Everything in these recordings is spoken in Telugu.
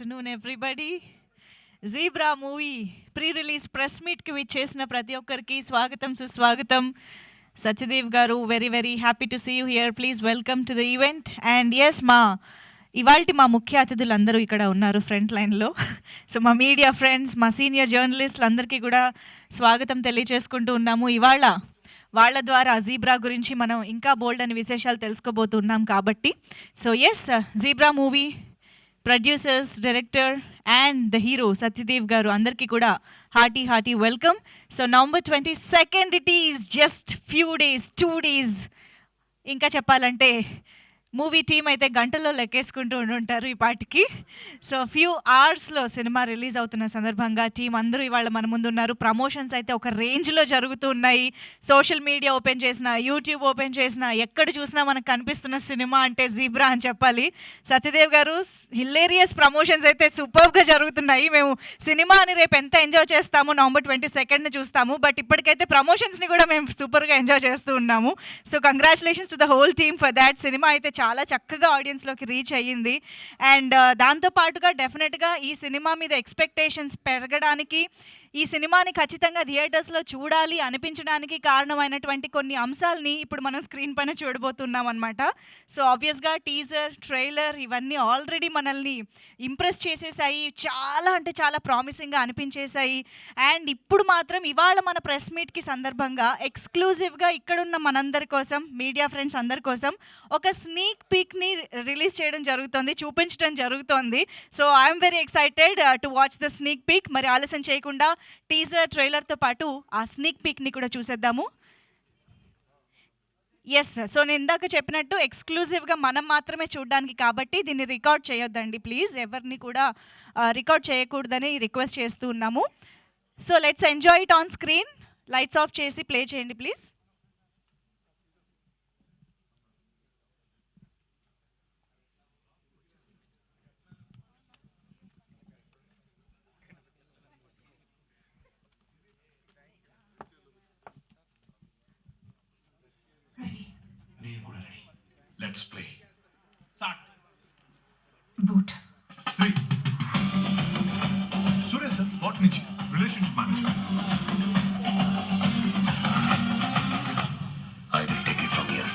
afternoon, everybody. Zebra movie pre release press మీట్కి విచ్చేసిన ప్రతి ఒక్కరికి స్వాగతం సుస్వాగతం. Satyadev garu, very very happy to see you here. Please welcome to the event. And yes, మా ముఖ్య అతిథులు అందరూ ఇక్కడ ఉన్నారు ఫ్రంట్ లైన్లో. సో మా మీడియా ఫ్రెండ్స్, మా సీనియర్ జర్నలిస్టులు అందరికీ కూడా స్వాగతం తెలియజేసుకుంటూ ఉన్నాము. ఇవాళ వాళ్ళ ద్వారా జీబ్రా గురించి మనం ఇంకా బోల్డ్ అని విశేషాలు తెలుసుకోబోతున్నాం కాబట్టి. So yes, Zebra movie producers, director and the hero Satyadev గారు అందరికీ కూడా hearty welcome. So November 22nd, it is just few days, 2 days. ఇంకా చెప్పాలంటే మూవీ టీం అయితే గంటల్లో లెక్కేసుకుంటూ ఉంటారు ఈ పాటికి. సో ఫ్యూ అవర్స్లో సినిమా రిలీజ్ అవుతున్న సందర్భంగా టీం అందరూ ఇవాళ మన ముందు ఉన్నారు. ప్రమోషన్స్ అయితే ఒక రేంజ్లో జరుగుతూ ఉన్నాయి. సోషల్ మీడియా ఓపెన్ చేసిన, యూట్యూబ్ ఓపెన్ చేసిన, ఎక్కడ చూసినా మనకు కనిపిస్తున్న సినిమా అంటే జీబ్రా అని చెప్పాలి. సత్యదేవ్ గారు, హిల్లేరియస్ ప్రమోషన్స్ అయితే సూపర్గా జరుగుతున్నాయి. మేము సినిమా అని రేపు ఎంత ఎంజాయ్ చేస్తాము, November 22nd చూస్తాము. బట్ ఇప్పటికైతే ప్రమోషన్స్ని కూడా మేము సూపర్గా ఎంజాయ్ చేస్తూ ఉన్నాము. So congratulations to the whole team for that. Cinema అయితే చాలా చక్కగా ఆడియన్స్లోకి రీచ్ అయ్యింది. అండ్ దాంతోపాటుగా డెఫినెట్గా ఈ సినిమా మీద ఎక్స్పెక్టేషన్స్ పెరగడానికి, ఈ సినిమాని ఖచ్చితంగా థియేటర్స్లో చూడాలి అనిపించడానికి కారణమైనటువంటి కొన్ని అంశాలని ఇప్పుడు మనం స్క్రీన్ పైన చూడబోతున్నాం అనమాట. సో ఆబ్వియస్గా టీజర్, ట్రైలర్ ఇవన్నీ ఆల్రెడీ మనల్ని ఇంప్రెస్ చేసేసాయి. చాలా అంటే చాలా ప్రామిసింగ్గా అనిపించేశాయి. అండ్ ఇప్పుడు మాత్రం ఇవాళ మన ప్రెస్ మీట్కి సందర్భంగా ఎక్స్క్లూజివ్గా ఇక్కడున్న మనందరి కోసం, మీడియా ఫ్రెండ్స్ అందరి కోసం ఒక స్నీక్ పీక్ని రిలీజ్ చేయడం జరుగుతుంది, చూపించడం జరుగుతోంది. So I'm very excited to watch the sneak peek. మరి ఆలస్యం చేయకుండా టీజర్, ట్రైలర్తో పాటు ఆ స్నీక్ పీక్ని కూడా చూసేద్దాము. ఎస్, సో నేను ఇందాక చెప్పినట్టు ఎక్స్క్లూజివ్గా మనం మాత్రమే చూడడానికి కాబట్టి దీన్ని రికార్డ్ చేయొద్దండి ప్లీజ్. ఎవరిని కూడా రికార్డ్ చేయకూడదని రిక్వెస్ట్ చేస్తూ ఉన్నాము. So let's enjoy it on screen. Lights off చేసి ప్లే చేయండి ప్లీజ్. నేను కూడా ready. Let's play. Start. Boot 3. Surya sir, what నుంచి relationship manager. I will take it from here.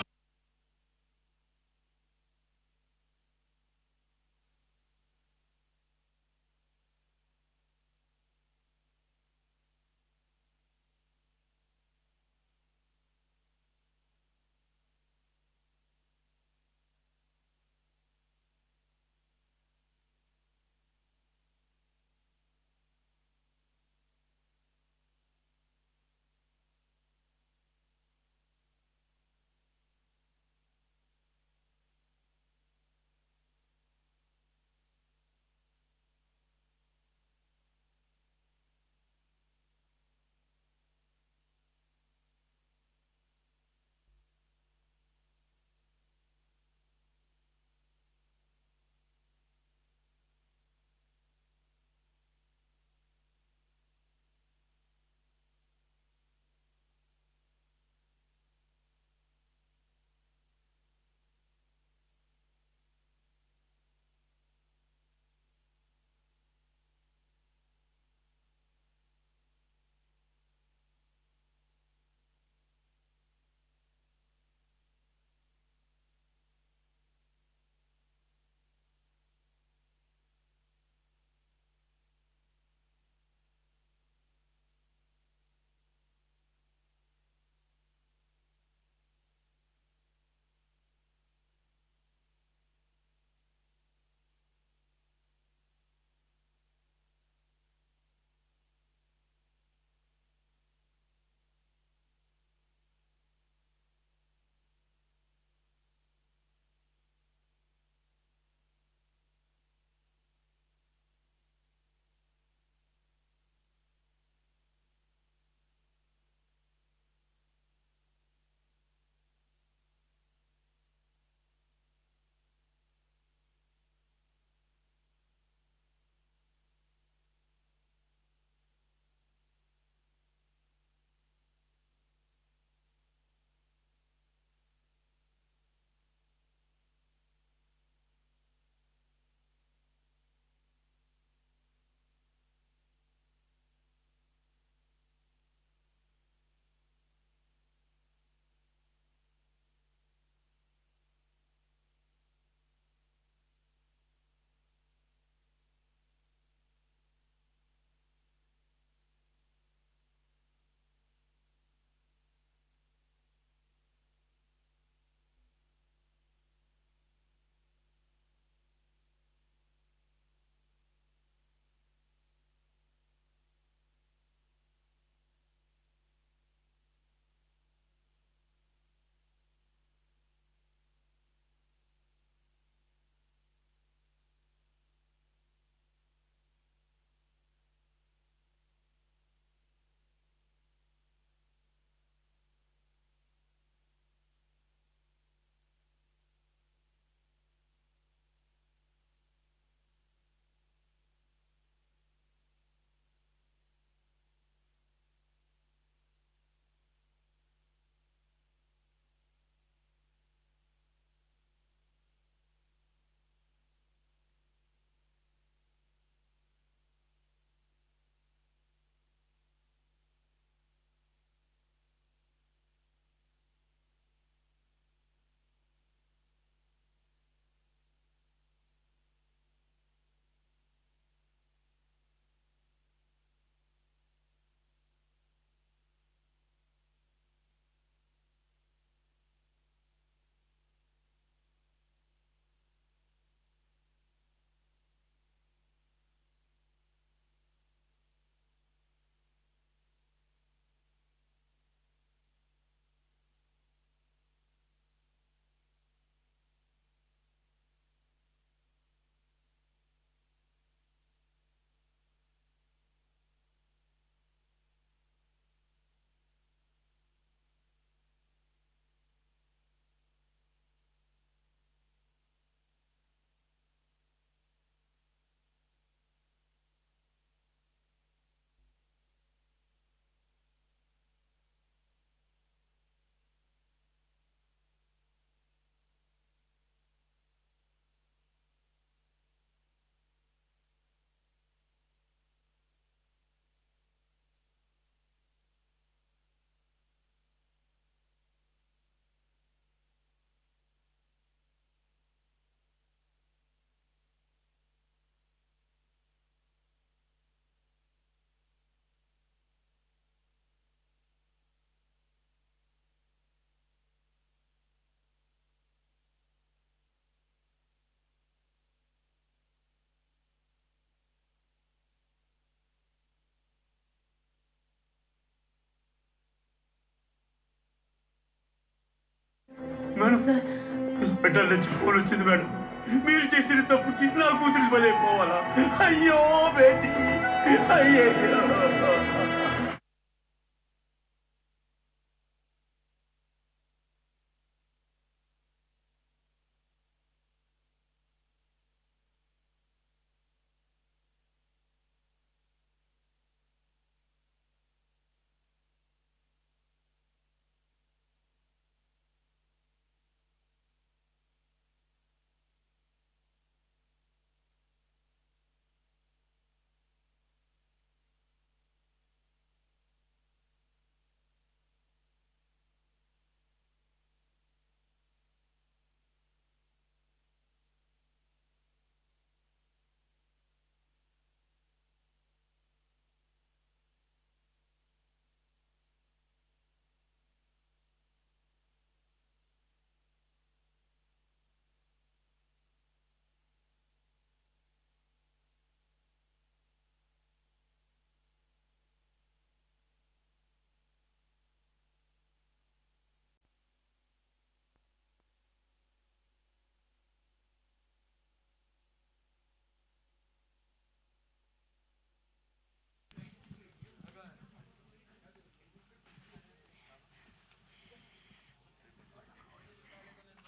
Madam sir hospital నుంచి ఫోన్ వచ్చింది మేడం. మీరు చేసిన తప్పుకి నా కూతురు బలైపోవాలా? అయ్యో బేటీ, అయ్యో.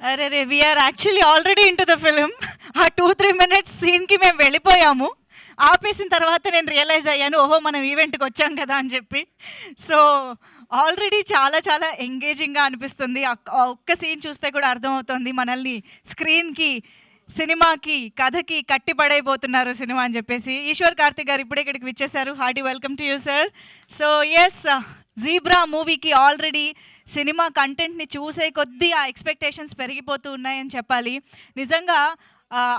అరే రే we're actually already into the film. ఆ 2-3 మినిట్స్ సీన్కి మేము వెళ్ళిపోయాము. ఆపేసిన తర్వాత నేను రియలైజ్ అయ్యాను, ఓహో మనం ఈవెంట్కి వచ్చాం కదా అని చెప్పి. సో ఆల్రెడీ చాలా చాలా ఎంగేజింగ్గా అనిపిస్తుంది. ఒక్క సీన్ చూస్తే కూడా అర్థమవుతుంది మనల్ని స్క్రీన్కి, సినిమాకి, కథకి కట్టి పడైపోతున్నారు సినిమా అని చెప్పేసి. ఈశ్వర్ కార్తిక్ గారు ఇప్పుడే ఇక్కడికి విచ్చేశారు. Hearty welcome to you sir. So yes, Zebra మూవీకి ఆల్రెడీ సినిమా కంటెంట్ని చూసే కొద్దీ ఆ ఎక్స్పెక్టేషన్స్ పెరిగిపోతూ ఉన్నాయని చెప్పాలి. నిజంగా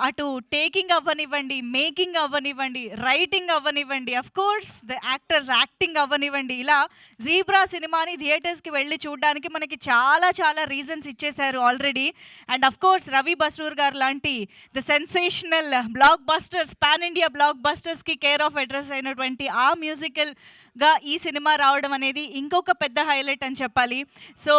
అటు టేకింగ్ అవ్వనివ్వండి, మేకింగ్ అవ్వనివ్వండి, రైటింగ్ అవ్వనివ్వండి, of course the actors acting అవ్వనివ్వండి, ఇలా జీబ్రా సినిమాని థియేటర్స్కి వెళ్ళి చూడడానికి మనకి చాలా చాలా రీజన్స్ ఇచ్చేశారు already. And of course Ravi Basrur garu లాంటి the sensational blockbusters, pan India బ్లాక్ బస్టర్స్కి కేర్ ఆఫ్ అడ్రస్ అయినటువంటి ఆ మ్యూజికల్గా ఈ సినిమా రావడం అనేది ఇంకొక పెద్ద హైలైట్ అని చెప్పాలి. సో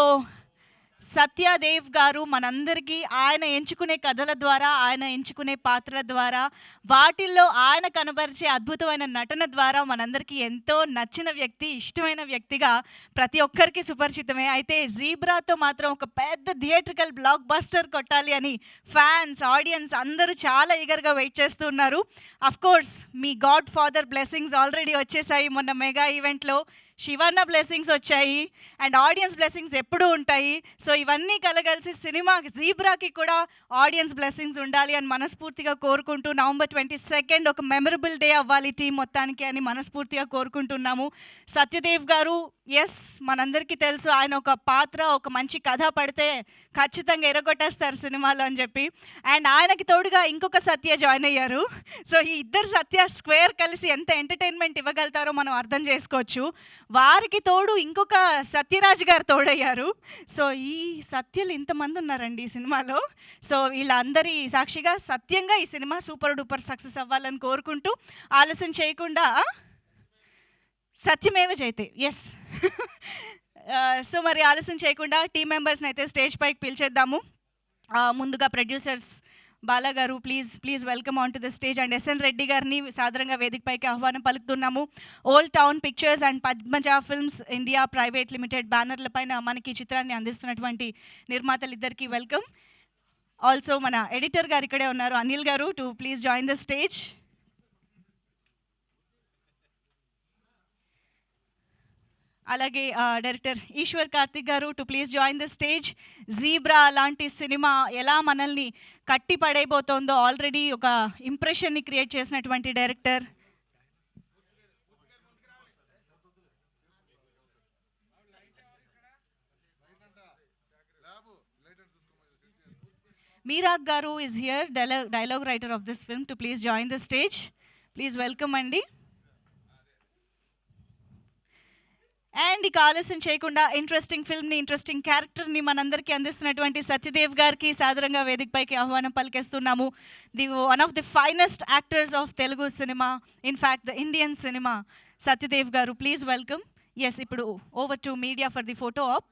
సత్యదేవ్ గారు మనందరికీ ఆయన ఎంచుకునే కథల ద్వారా, ఆయన ఎంచుకునే పాత్రల ద్వారా, వాటిల్లో ఆయన కనబరిచే అద్భుతమైన నటన ద్వారా మనందరికీ ఎంతో నచ్చిన వ్యక్తి, ఇష్టమైన వ్యక్తిగా ప్రతి ఒక్కరికి సుపరిచితమే. అయితే జీబ్రాతో మాత్రం ఒక పెద్ద థియేట్రికల్ బ్లాక్ బస్టర్ కొట్టాలి అని ఫ్యాన్స్, ఆడియన్స్ అందరూ చాలా ఈగర్గా వెయిట్ చేస్తూ ఉన్నారు. Of course me God father blessings already వచ్చేసాయి. మొన్న మెగా ఈవెంట్లో శివన్న బ్లెస్సింగ్స్ వచ్చాయి అండ్ ఆడియన్స్ బ్లెస్సింగ్స్ ఎప్పుడూ ఉంటాయి. సో ఇవన్నీ కలగలిసి సినిమా జీబ్రాకి కూడా ఆడియన్స్ బ్లెస్సింగ్స్ ఉండాలి అని మనస్ఫూర్తిగా కోరుకుంటూ, November 22 ఒక మెమరబుల్ డే అవ్వాలి టీం మొత్తానికి అని మనస్ఫూర్తిగా కోరుకుంటున్నాము. సత్యదేవ్ గారు, ఎస్ మనందరికీ తెలుసు ఆయన ఒక పాత్ర, ఒక మంచి కథ పడితే ఖచ్చితంగా ఎరగొట్టేస్తారు సినిమాలో అని చెప్పి. అండ్ ఆయనకి తోడుగా ఇంకొక సత్య జాయిన్ అయ్యారు. సో ఈ ఇద్దరు సత్య స్క్వేర్ కలిసి ఎంత ఎంటర్టైన్మెంట్ ఇవ్వగలుగుతారో మనం అర్థం చేసుకోవచ్చు. వారికి తోడు ఇంకొక సత్యరాజ్ గారు తోడయ్యారు. సో ఈ సత్యలు ఇంతమంది ఉన్నారండి ఈ సినిమాలో. సో వీళ్ళందరి సాక్షిగా సత్యంగా ఈ సినిమా సూపర్ డూపర్ సక్సెస్ అవ్వాలని కోరుకుంటూ ఆలస్యం చేయకుండా సత్యమేవ జయతే, ఎస్. సో మరి ఆలస్యం చేయకుండా టీం మెంబర్స్ని అయితే స్టేజ్ పైకి పిలిచేద్దాము. ముందుగా producers Bala garu, please welcome on to the stage. And SN Reddy గారిని సాదరంగా వేదికపైకి ఆహ్వానం పలుకుతున్నాము. Old Town Pictures and Padmaja films India private limited బ్యానర్ల పైన మనకి చిత్రాన్ని అందిస్తున్నటువంటి నిర్మాతలు ఇద్దరికి వెల్కమ్. ఆల్సో మన ఎడిటర్ గారు ఇక్కడే ఉన్నారు, అనిల్ గారు, to please join the stage. అలాగే డైరెక్టర్ ఈశ్వర్ కార్తిక్ గారు, to please join the stage. Zebra లాంటి సినిమా ఎలా మనల్ని కట్టి పడైపోతుందో ఆల్రెడీ ఒక ఇంప్రెషన్ని క్రియేట్ చేసినటువంటి డైరెక్టర్. మీరాగ్ గారు is here, dialogue writer of this film, to please join the stage. Please welcome అండి. అండ్ ఇక ఆలస్యం చేయకుండా ఇంట్రెస్టింగ్ ఫిల్మ్ని, ఇంట్రెస్టింగ్ క్యారెక్టర్ని మనందరికీ అందిస్తున్నటువంటి సత్యదేవ్ గారికి సాదరంగా వేదికపైకి ఆహ్వానం పలికేస్తున్నాము. One of the finest actors of Telugu cinema, in fact the Indian cinema, Satyadev garu, please welcome. Yes, ఇప్పుడు over to media for the photo op.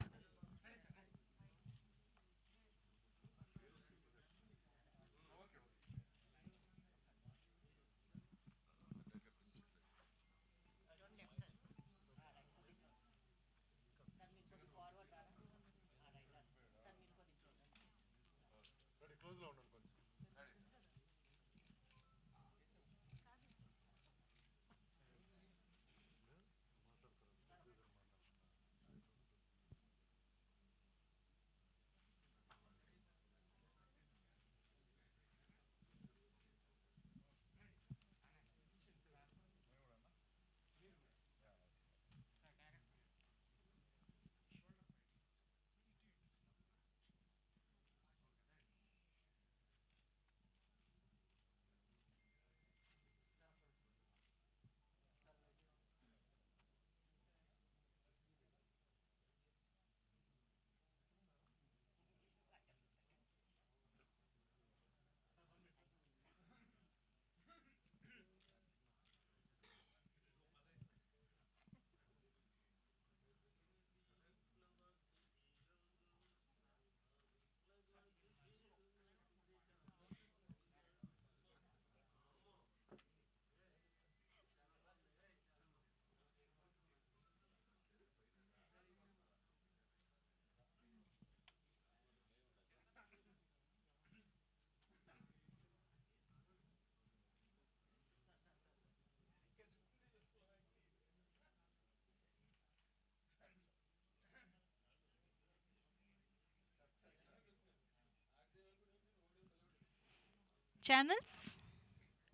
Channels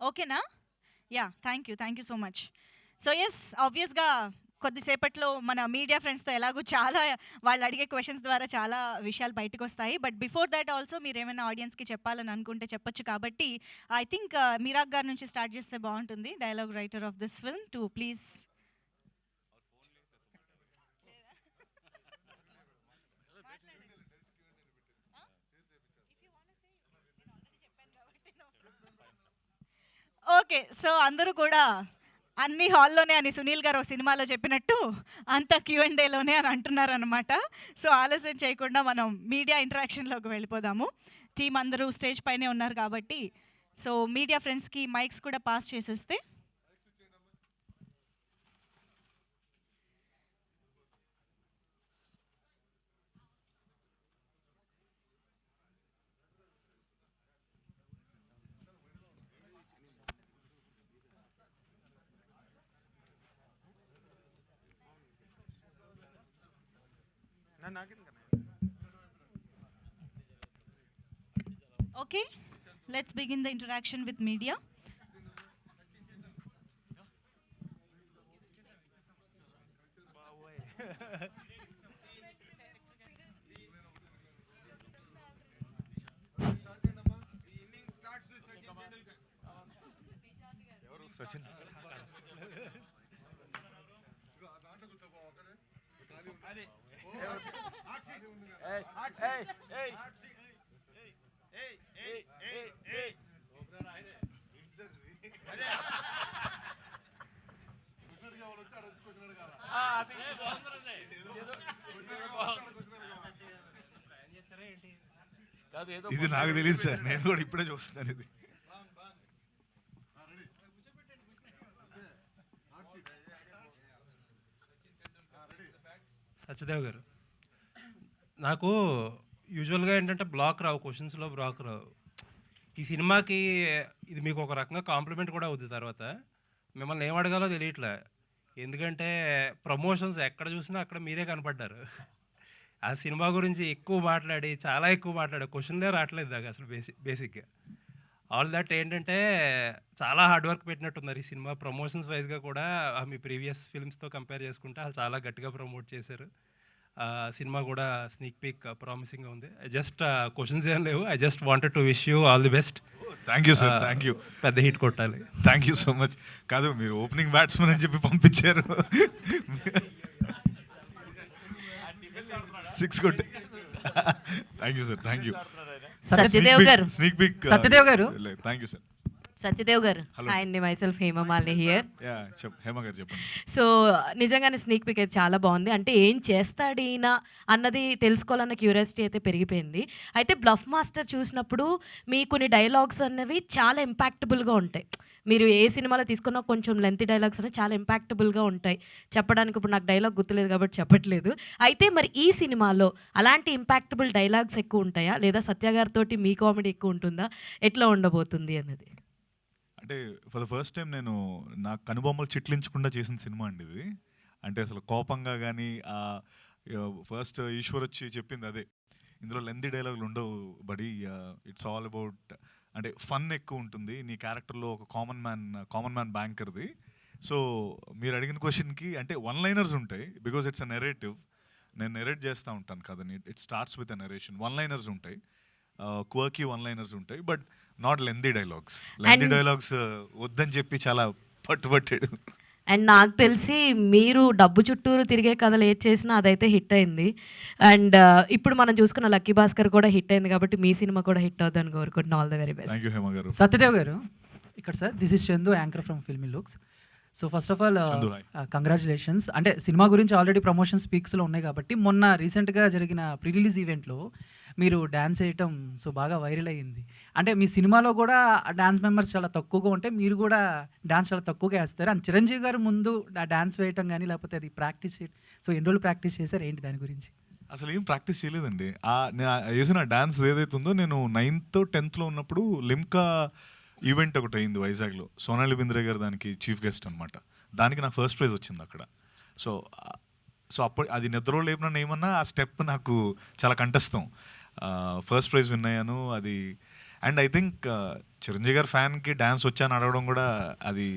ఓకేనా? Yeah, thank you so much. So yes, ఆబ్వియస్గా కొద్దిసేపట్లో మన మీడియా ఫ్రెండ్స్తో ఎలాగో చాలా వాళ్ళు అడిగే క్వశ్చన్స్ ద్వారా చాలా విషయాలు బయటకు వస్తాయి. బట్ బిఫోర్ దాట్ ఆల్సో మీరు ఏమైనా ఆడియన్స్కి చెప్పాలని అనుకుంటే చెప్పొచ్చు. కాబట్టి ఐ థింక్ మీరాగ్ గారి నుంచి స్టార్ట్ చేస్తే బాగుంటుంది, dialogue writer of this film, to please. Okay, so అందరూ కూడా అన్ని హాల్లోనే అని సునీల్ గారు ఒక సినిమాలో చెప్పినట్టు అంత Q&Aలోనే అని అంటున్నారనమాట. సో ఆలస్యం చేయకుండా మనం మీడియా ఇంటరాక్షన్లోకి వెళ్ళిపోదాము. టీం అందరూ స్టేజ్ పైనే ఉన్నారు కాబట్టి సో మీడియా ఫ్రెండ్స్కి మైక్స్ కూడా పాస్ చేసేస్తే. Okay, let's begin the interaction with media. Sachin ఇది నాకు తెలియదు సార్, నేను కూడా ఇప్పుడే చూస్తున్నాను ఇది. సత్యదేవ్ గారు, నాకు యూజువల్గా ఏంటంటే బ్లాక్ రావు, క్వశ్చన్స్లో బ్లాక్ రావు. ఈ సినిమాకి ఇది మీకు ఒక రకంగా కాంప్లిమెంట్ కూడా అవుతుంది. తర్వాత మిమ్మల్ని ఏం అడగాలో తెలియట్లే, ఎందుకంటే ప్రమోషన్స్ ఎక్కడ చూసినా అక్కడ మీరే కనపడ్డారు. ఆ సినిమా గురించి చాలా ఎక్కువ మాట్లాడే క్వశ్చన్లే రావట్లేదు దాకా అసలు బేసిక్గా. ఆల్ దట్ ఏంటంటే చాలా హార్డ్ వర్క్ పెట్టినట్టున్నారు ఈ సినిమా. ప్రమోషన్స్ వైజ్గా కూడా మీ ప్రీవియస్ ఫిల్మ్స్తో కంపేర్ చేసుకుంటే చాలా గట్టిగా ప్రమోట్ చేశారు. సినిమా కూడా స్నీక్ పీక్ ప్రామిసింగ్గా ఉంది. జస్ట్ క్వశ్చన్స్ ఏం లేవు. I just wanted to wish you all the best. Thank you sir, thank you. పెద్ద హిట్ కొట్టాలి. Thank you so much. కాదు, మీరు ఓపెనింగ్ బ్యాట్స్మెన్ అని చెప్పి పంపించారు, 6 కొట్టే. Thank you sir, thank you. Satyadev గారు, స్నీక్ పీక్. సత్యదేవ్ గారు, థ్యాంక్ యూ సార్. సత్యదేవ్ గారు, Hello. హాయ్ అండి, మైసెల్ఫ్ హేమమాలిని హియర్. హేమ గారు చెప్పండి. సో నిజంగానే స్నీక్ పిక్ అయితే చాలా బాగుంది. అంటే ఏం చేస్తాడు ఈయన అన్నది తెలుసుకోవాలన్న క్యూరియాసిటీ అయితే పెరిగిపోయింది. అయితే బ్లఫ్ మాస్టర్ చూసినప్పుడు మీ కొన్ని డైలాగ్స్ అనేవి చాలా ఇంపాక్టబుల్గా ఉంటాయి. మీరు ఏ సినిమాలో తీసుకున్నా కొంచెం లెంతీ డైలాగ్స్ అనేవి చాలా ఇంపాక్టబుల్గా ఉంటాయి. చెప్పడానికి ఇప్పుడు నాకు డైలాగ్ గుర్తులేదు కాబట్టి చెప్పట్లేదు. అయితే మరి ఈ సినిమాలో అలాంటి ఇంపాక్టబుల్ డైలాగ్స్ ఎక్కువ ఉంటాయా, లేదా సత్య గారితో మీ కామెడీ ఎక్కువ ఉంటుందా, ఎట్లా ఉండబోతుంది అన్నది? అంటే ఫర్ ద ఫస్ట్ టైం నేను నా కనుబొమ్మలు చిట్లించకుండా చేసిన సినిమా అండి ఇది. అంటే అసలు కోపంగా కానీ ఫస్ట్ ఈశ్వర్ వచ్చి చెప్పింది అదే, ఇందులో లెంతీ డైలాగులు ఉండవు బడి, ఇట్స్ ఆల్ అబౌట్ అంటే ఫన్ ఎక్కువ ఉంటుంది నీ క్యారెక్టర్లో, ఒక కామన్ మ్యాన్ బ్యాంకర్ది. సో మీరు అడిగిన క్వశ్చన్కి అంటే 1 లైనర్స్ ఉంటాయి, బికాజ్ ఇట్స్ అ నెరేటివ్. నేను నెరేట్ చేస్తూ ఉంటాను కదని, it starts with a narration. 1 liners ఉంటాయి, క్వర్కీ 1 లైనర్స్ ఉంటాయి, but not lengthy dialogues. Lengthy dialogues వద్దని చెప్పి చాలా పట్టుబట్టాడు. అండ్ నాకు తెలిసి మీరు డబ్బు చుట్టూరు తిరిగే కథలు ఏది చేసినా అదైతే హిట్ అయింది. అండ్ ఇప్పుడు మనం చూసుకున్న లక్కీ భాస్కర్ కూడా హిట్ అయింది, కాబట్టి మీ సినిమా కూడా హిట్ అవుతుందని కోరుకుంటున్నాను. All the very best. Thank you Hema గారు. సత్యదేవ్ గారు ఇక్కడ sir, this is Chandu, anchor from filmy looks. So first of all congratulations. అంటే సినిమా గురించి ఆల్రెడీ ప్రమోషన్ స్పీక్స్లో ఉన్నాయి కాబట్టి మొన్న రీసెంట్గా జరిగిన ప్రీ రిలీజ్ ఈవెంట్లో మీరు డ్యాన్స్ వేయటం సో బాగా వైరల్ అయ్యింది. అంటే మీ సినిమాలో కూడా డ్యాన్స్ మెంబర్స్ చాలా తక్కువగా ఉంటే మీరు కూడా డ్యాన్స్ చాలా తక్కువగా వేస్తారు. అండ్ చిరంజీవి గారు ముందు డ్యాన్స్ వేయటం కానీ లేకపోతే అది ప్రాక్టీస్ చేయడం, సో ఎన్ని రోజులు ప్రాక్టీస్ చేశారు, ఏంటి దాని గురించి? అసలు ఏం ప్రాక్టీస్ చేయలేదండి. నేను వేసిన డాన్స్ ఏదైతే ఉందో, నేను 9th 10th ఉన్నప్పుడు లిమ్కా ఈవెంట్ ఒకటి అయింది వైజాగ్లో. సోనాలి బింద్రే గారు దానికి చీఫ్ గెస్ట్ అనమాట. దానికి నాకు ఫస్ట్ ప్రైజ్ వచ్చింది అక్కడ. సో అప్పుడు అది నిద్రలో లేపిన ఏమన్నా ఆ స్టెప్ నాకు చాలా కంఠస్థం. ఫస్ట్ ప్రైజ్ విన్ అయ్యాను. అది అండ్ ఐ థింక్ చిరంజీవి గారి ఫ్యాన్కి డ్యాన్స్ వచ్చా అని అడగడం కూడా అది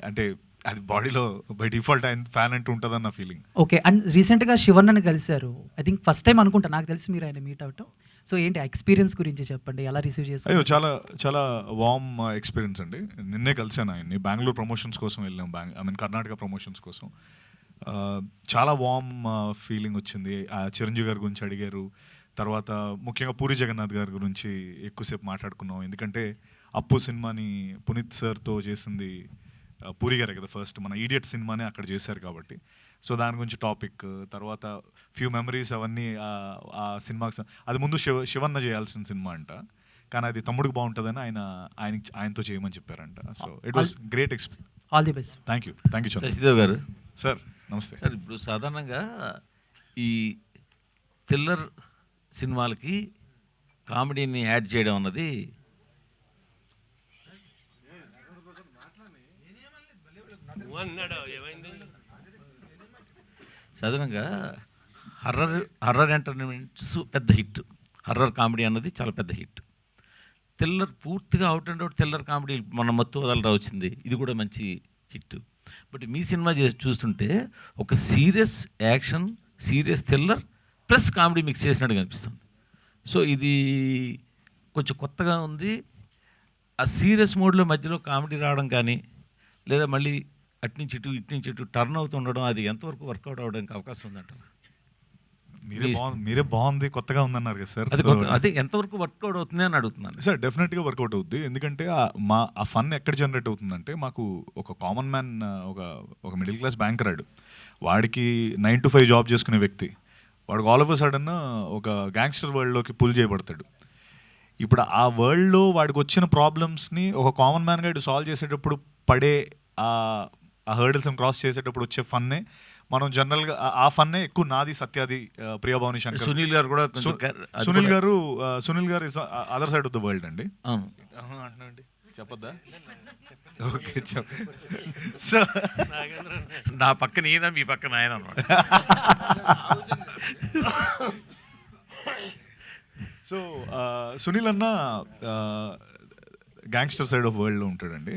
అంటే అది బాడీలో బై డిఫాల్ట్ ఆయన ఫ్యాన్ అంటూ ఉంటుందని నా ఫీలింగ్. ఓకే. అండ్ రీసెంట్గా శివన్నని కలిశారు. ఐ థింక్ ఫస్ట్ టైం అనుకుంటా, నాకు తెలిసి మీరు ఆయన మీట్ అవటం. సో ఏంటి ఎక్స్పీరియన్స్ గురించి చెప్పండి, ఎలా రిసీవ్ అయ్యో చేస్తారు? చాలా చాలా వార్మ్ ఎక్స్పీరియన్స్ అండి. నిన్నే కలిసాను ఆయన్ని, బెంగళూరు ప్రమోషన్స్ కోసం వెళ్ళాం, ఐ మీన్ కర్ణాటక ప్రమోషన్స్ కోసం. చాలా వార్మ్ ఫీలింగ్ వచ్చింది. చిరంజీవి గారి గురించి అడిగారు, తర్వాత ముఖ్యంగా పూరి జగన్నాథ్ గారి గురించి ఎక్కువసేపు మాట్లాడుకున్నాం. ఎందుకంటే అప్పు సినిమాని పునీత్ సార్తో చేసింది పూరి గారే కదా, ఫస్ట్ మన ఈడియట్ సినిమానే అక్కడ చేశారు కాబట్టి. సో దాని గురించి టాపిక్, తర్వాత ఫ్యూ మెమరీస్ అవన్నీ సినిమాకి. అది ముందు శివన్న చేయాల్సిన సినిమా అంట, కానీ అది తమ్ముడికి బాగుంటుందని ఆయనతో చేయమని చెప్పారంట. So it was great experience. All the best. Thank you Sashidev garu. Sir నమస్తే. సార్, ఇప్పుడు సాధారణంగా ఈ థ్రిల్లర్ సినిమాలకి కామెడీని యాడ్ చేయడం అన్నది సాధారణంగా హర్రర్ ఎంటర్టైన్మెంట్స్ పెద్ద హిట్, హర్రర్ కామెడీ అన్నది చాలా పెద్ద హిట్. థ్రిల్లర్ పూర్తిగా out and out thriller comedy మన మత్తు వదలరా వచ్చింది, ఇది కూడా మంచి హిట్. బట్ మీ సినిమా చూస్తుంటే ఒక serious action, serious thriller plus comedy mix చేసినట్టు కనిపిస్తుంది. సో ఇది కొంచెం కొత్తగా ఉంది. ఆ సీరియస్ మోడ్లో మధ్యలో కామెడీ రావడం కానీ, లేదా మళ్ళీ అట్నుంచి ఇటు టర్న్ అవుతుండడం, అది ఎంతవరకు వర్కౌట్ అవ్వడానికి అవకాశం ఉందంటారు? మీరే బాగుంది, కొత్తగా ఉందన్నారు కదా సార్. అదే ఎంతవరకు వర్కౌట్ అవుతుంది అని అడుగుతున్నాను సార్. డెఫినెట్గా వర్కౌట్ అవుద్ది. ఎందుకంటే ఆ ఫన్ ఎక్కడ జనరేట్ అవుతుందంటే, మాకు ఒక కామన్ మ్యాన్, ఒక మిడిల్ క్లాస్ బ్యాంకర్ ఆడు, వాడికి 9 to 5 జాబ్ చేసుకునే వ్యక్తి, వాడికి ఆల్ ఆఫ్ అ సడన్ ఒక గ్యాంగ్స్టర్ వరల్డ్లోకి పుల్ చేయబడతాడు. ఇప్పుడు ఆ వరల్డ్లో వాడికి వచ్చిన ప్రాబ్లమ్స్ని ఒక కామన్ మ్యాన్గా ఇటు సాల్వ్ చేసేటప్పుడు పడే ఆ హర్డిల్స్ని క్రాస్ చేసేటప్పుడు వచ్చే ఫన్నే మనం జనరల్గా ఆ ఫన్నే ఎక్కువ. నాది సత్యాది, ప్రియభావని శంకర్, సునీల్ గారు కూడా సునీల్ గారు is other side of the world అండి. అవును, చెప్పొద్దా? ఓకే సో నా పక్కన ఈయన, మీ పక్కన ఆయన అన్నమాట. సో సునీల్ అన్న గ్యాంగ్స్టర్ సైడ్ ఆఫ్ వరల్డ్ లో ఉంటాడండి.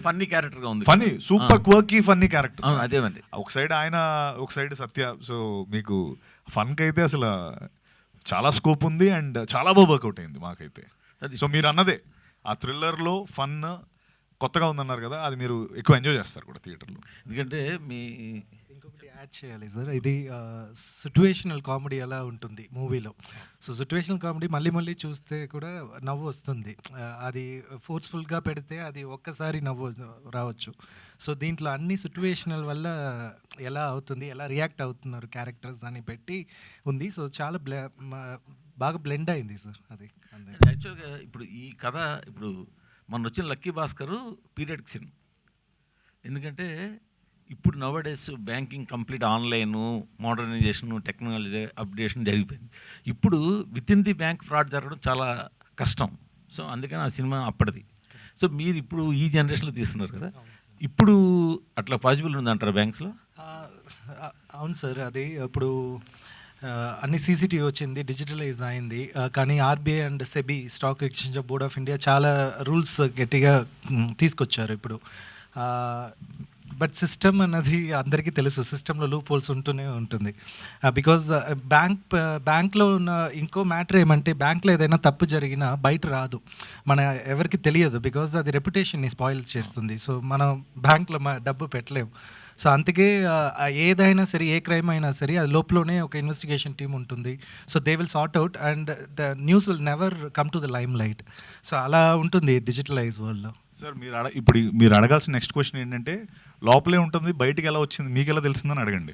ఫన్నీ క్యారెక్టర్ గా ఉంది, funny, super quirky funny character. అదేమండి, ఒక సైడ్ ఆయన, ఒక సైడ్ సత్య. సో మీకు ఫన్ కి అయితే అసలు చాలా స్కోప్ ఉంది అండ్ చాలా బాగా వర్కౌట్ అయింది మాకైతే. సో మీరు అన్నదే, ఆ థ్రిల్లర్లో ఫన్ కొత్తగా ఉందన్నారు కదా, అది మీరు ఎక్కువ ఎంజాయ్ చేస్తారు కూడా థియేటర్లో. ఎందుకంటే ఇంకొకటి యాడ్ చేయాలి సార్, ఇది సిట్యువేషనల్ కామెడీ ఎలా ఉంటుంది మూవీలో. సో సిట్యువేషనల్ కామెడీ మళ్ళీ మళ్ళీ చూస్తే కూడా నవ్వు వస్తుంది. అది ఫోర్స్ఫుల్గా పెడితే అది ఒక్కసారి నవ్వు రావచ్చు. సో దీంట్లో అన్ని సిట్యువేషనల్ వల్ల ఎలా అవుతుంది, ఎలా రియాక్ట్ అవుతున్నారు క్యారెక్టర్స్ అని పెట్టి ఉంది. సో చాలా బాగా బ్లెండ్ అయింది సార్ అది. యాక్చువల్గా ఇప్పుడు ఈ కథ, ఇప్పుడు మన వచ్చిన లక్కీ భాస్కర్ పీరియడ్ సినిమా. ఎందుకంటే ఇప్పుడు nowadays banking complete online, modernisation, technology updation జరిగిపోయింది. ఇప్పుడు within the bank fraud జరగడం చాలా కష్టం. సో అందుకని ఆ సినిమా అప్పటిది. సో మీరు ఇప్పుడు ఈ జనరేషన్లో తీస్తున్నారు కదా, ఇప్పుడు అట్లా పాసిబుల్ ఉందంటారా బ్యాంక్స్లో? అవును సార్, అది ఇప్పుడు అన్ని సీసీటీవీ వచ్చింది, డిజిటలైజ్ అయింది. కానీ RBI and SEBI, stock exchange of board of India చాలా రూల్స్ గట్టిగా తీసుకొచ్చారు ఇప్పుడు. బట్ సిస్టమ్ అన్నది అందరికీ తెలుసు, సిస్టంలో లూప్ హోల్స్ ఉంటూనే ఉంటుంది. బికాజ్ బ్యాంక్లో ఉన్న ఇంకో మ్యాటర్ ఏమంటే, బ్యాంక్లో ఏదైనా తప్పు జరిగినా బయట రాదు, మన ఎవరికి తెలియదు. బికాజ్ అది రెప్యుటేషన్ని స్పాయిల్ చేస్తుంది. సో మనం బ్యాంక్లో డబ్బు పెట్టలేము. సో అందుకే ఏదైనా సరే, ఏ క్రైమ్ అయినా సరే, అది లోపలనే ఒక ఇన్వెస్టిగేషన్ టీమ్ ఉంటుంది. So they will sort out and the news will never come to the lime light. So అలా ఉంటుంది డిజిటలైజ్ వరల్డ్లో. సార్ ఇప్పుడు మీరు అడగాల్సిన నెక్స్ట్ క్వశ్చన్ ఏంటంటే, లోపలే ఉంటుంది, బయటికి ఎలా వచ్చింది, మీకు ఎలా తెలిసిందని అడగండి.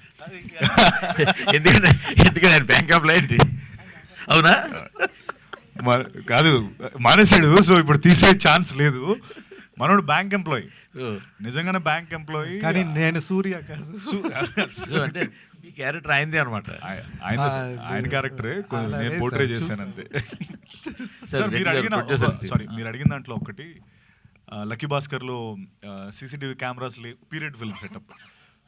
ఎందుకంటే బ్యాంక్ ఆఫ్ లైట్ అవునా కాదు, మానేశాడు. సో ఇప్పుడు తీసే ఛాన్స్ లేదు. మనోడు బ్యాంక్ ఎంప్లాయీ, నిజంగానే బ్యాంక్ ఎంప్లాయీ. కానీ నేను సూర్య కాదు. అంటే ఈ క్యారెక్టర్ అయింది అనమాట, ఆయన క్యారెక్టరే నేను పోర్ట్రే చేశాను అంతే. సార్ మీరు అడిగిన దాంట్లో ఒకటి, లక్కీ భాస్కర్లో సీసీటీవీ కెమెరాస్ లేవు, పీరియడ్ ఫిల్మ్ సెటప్.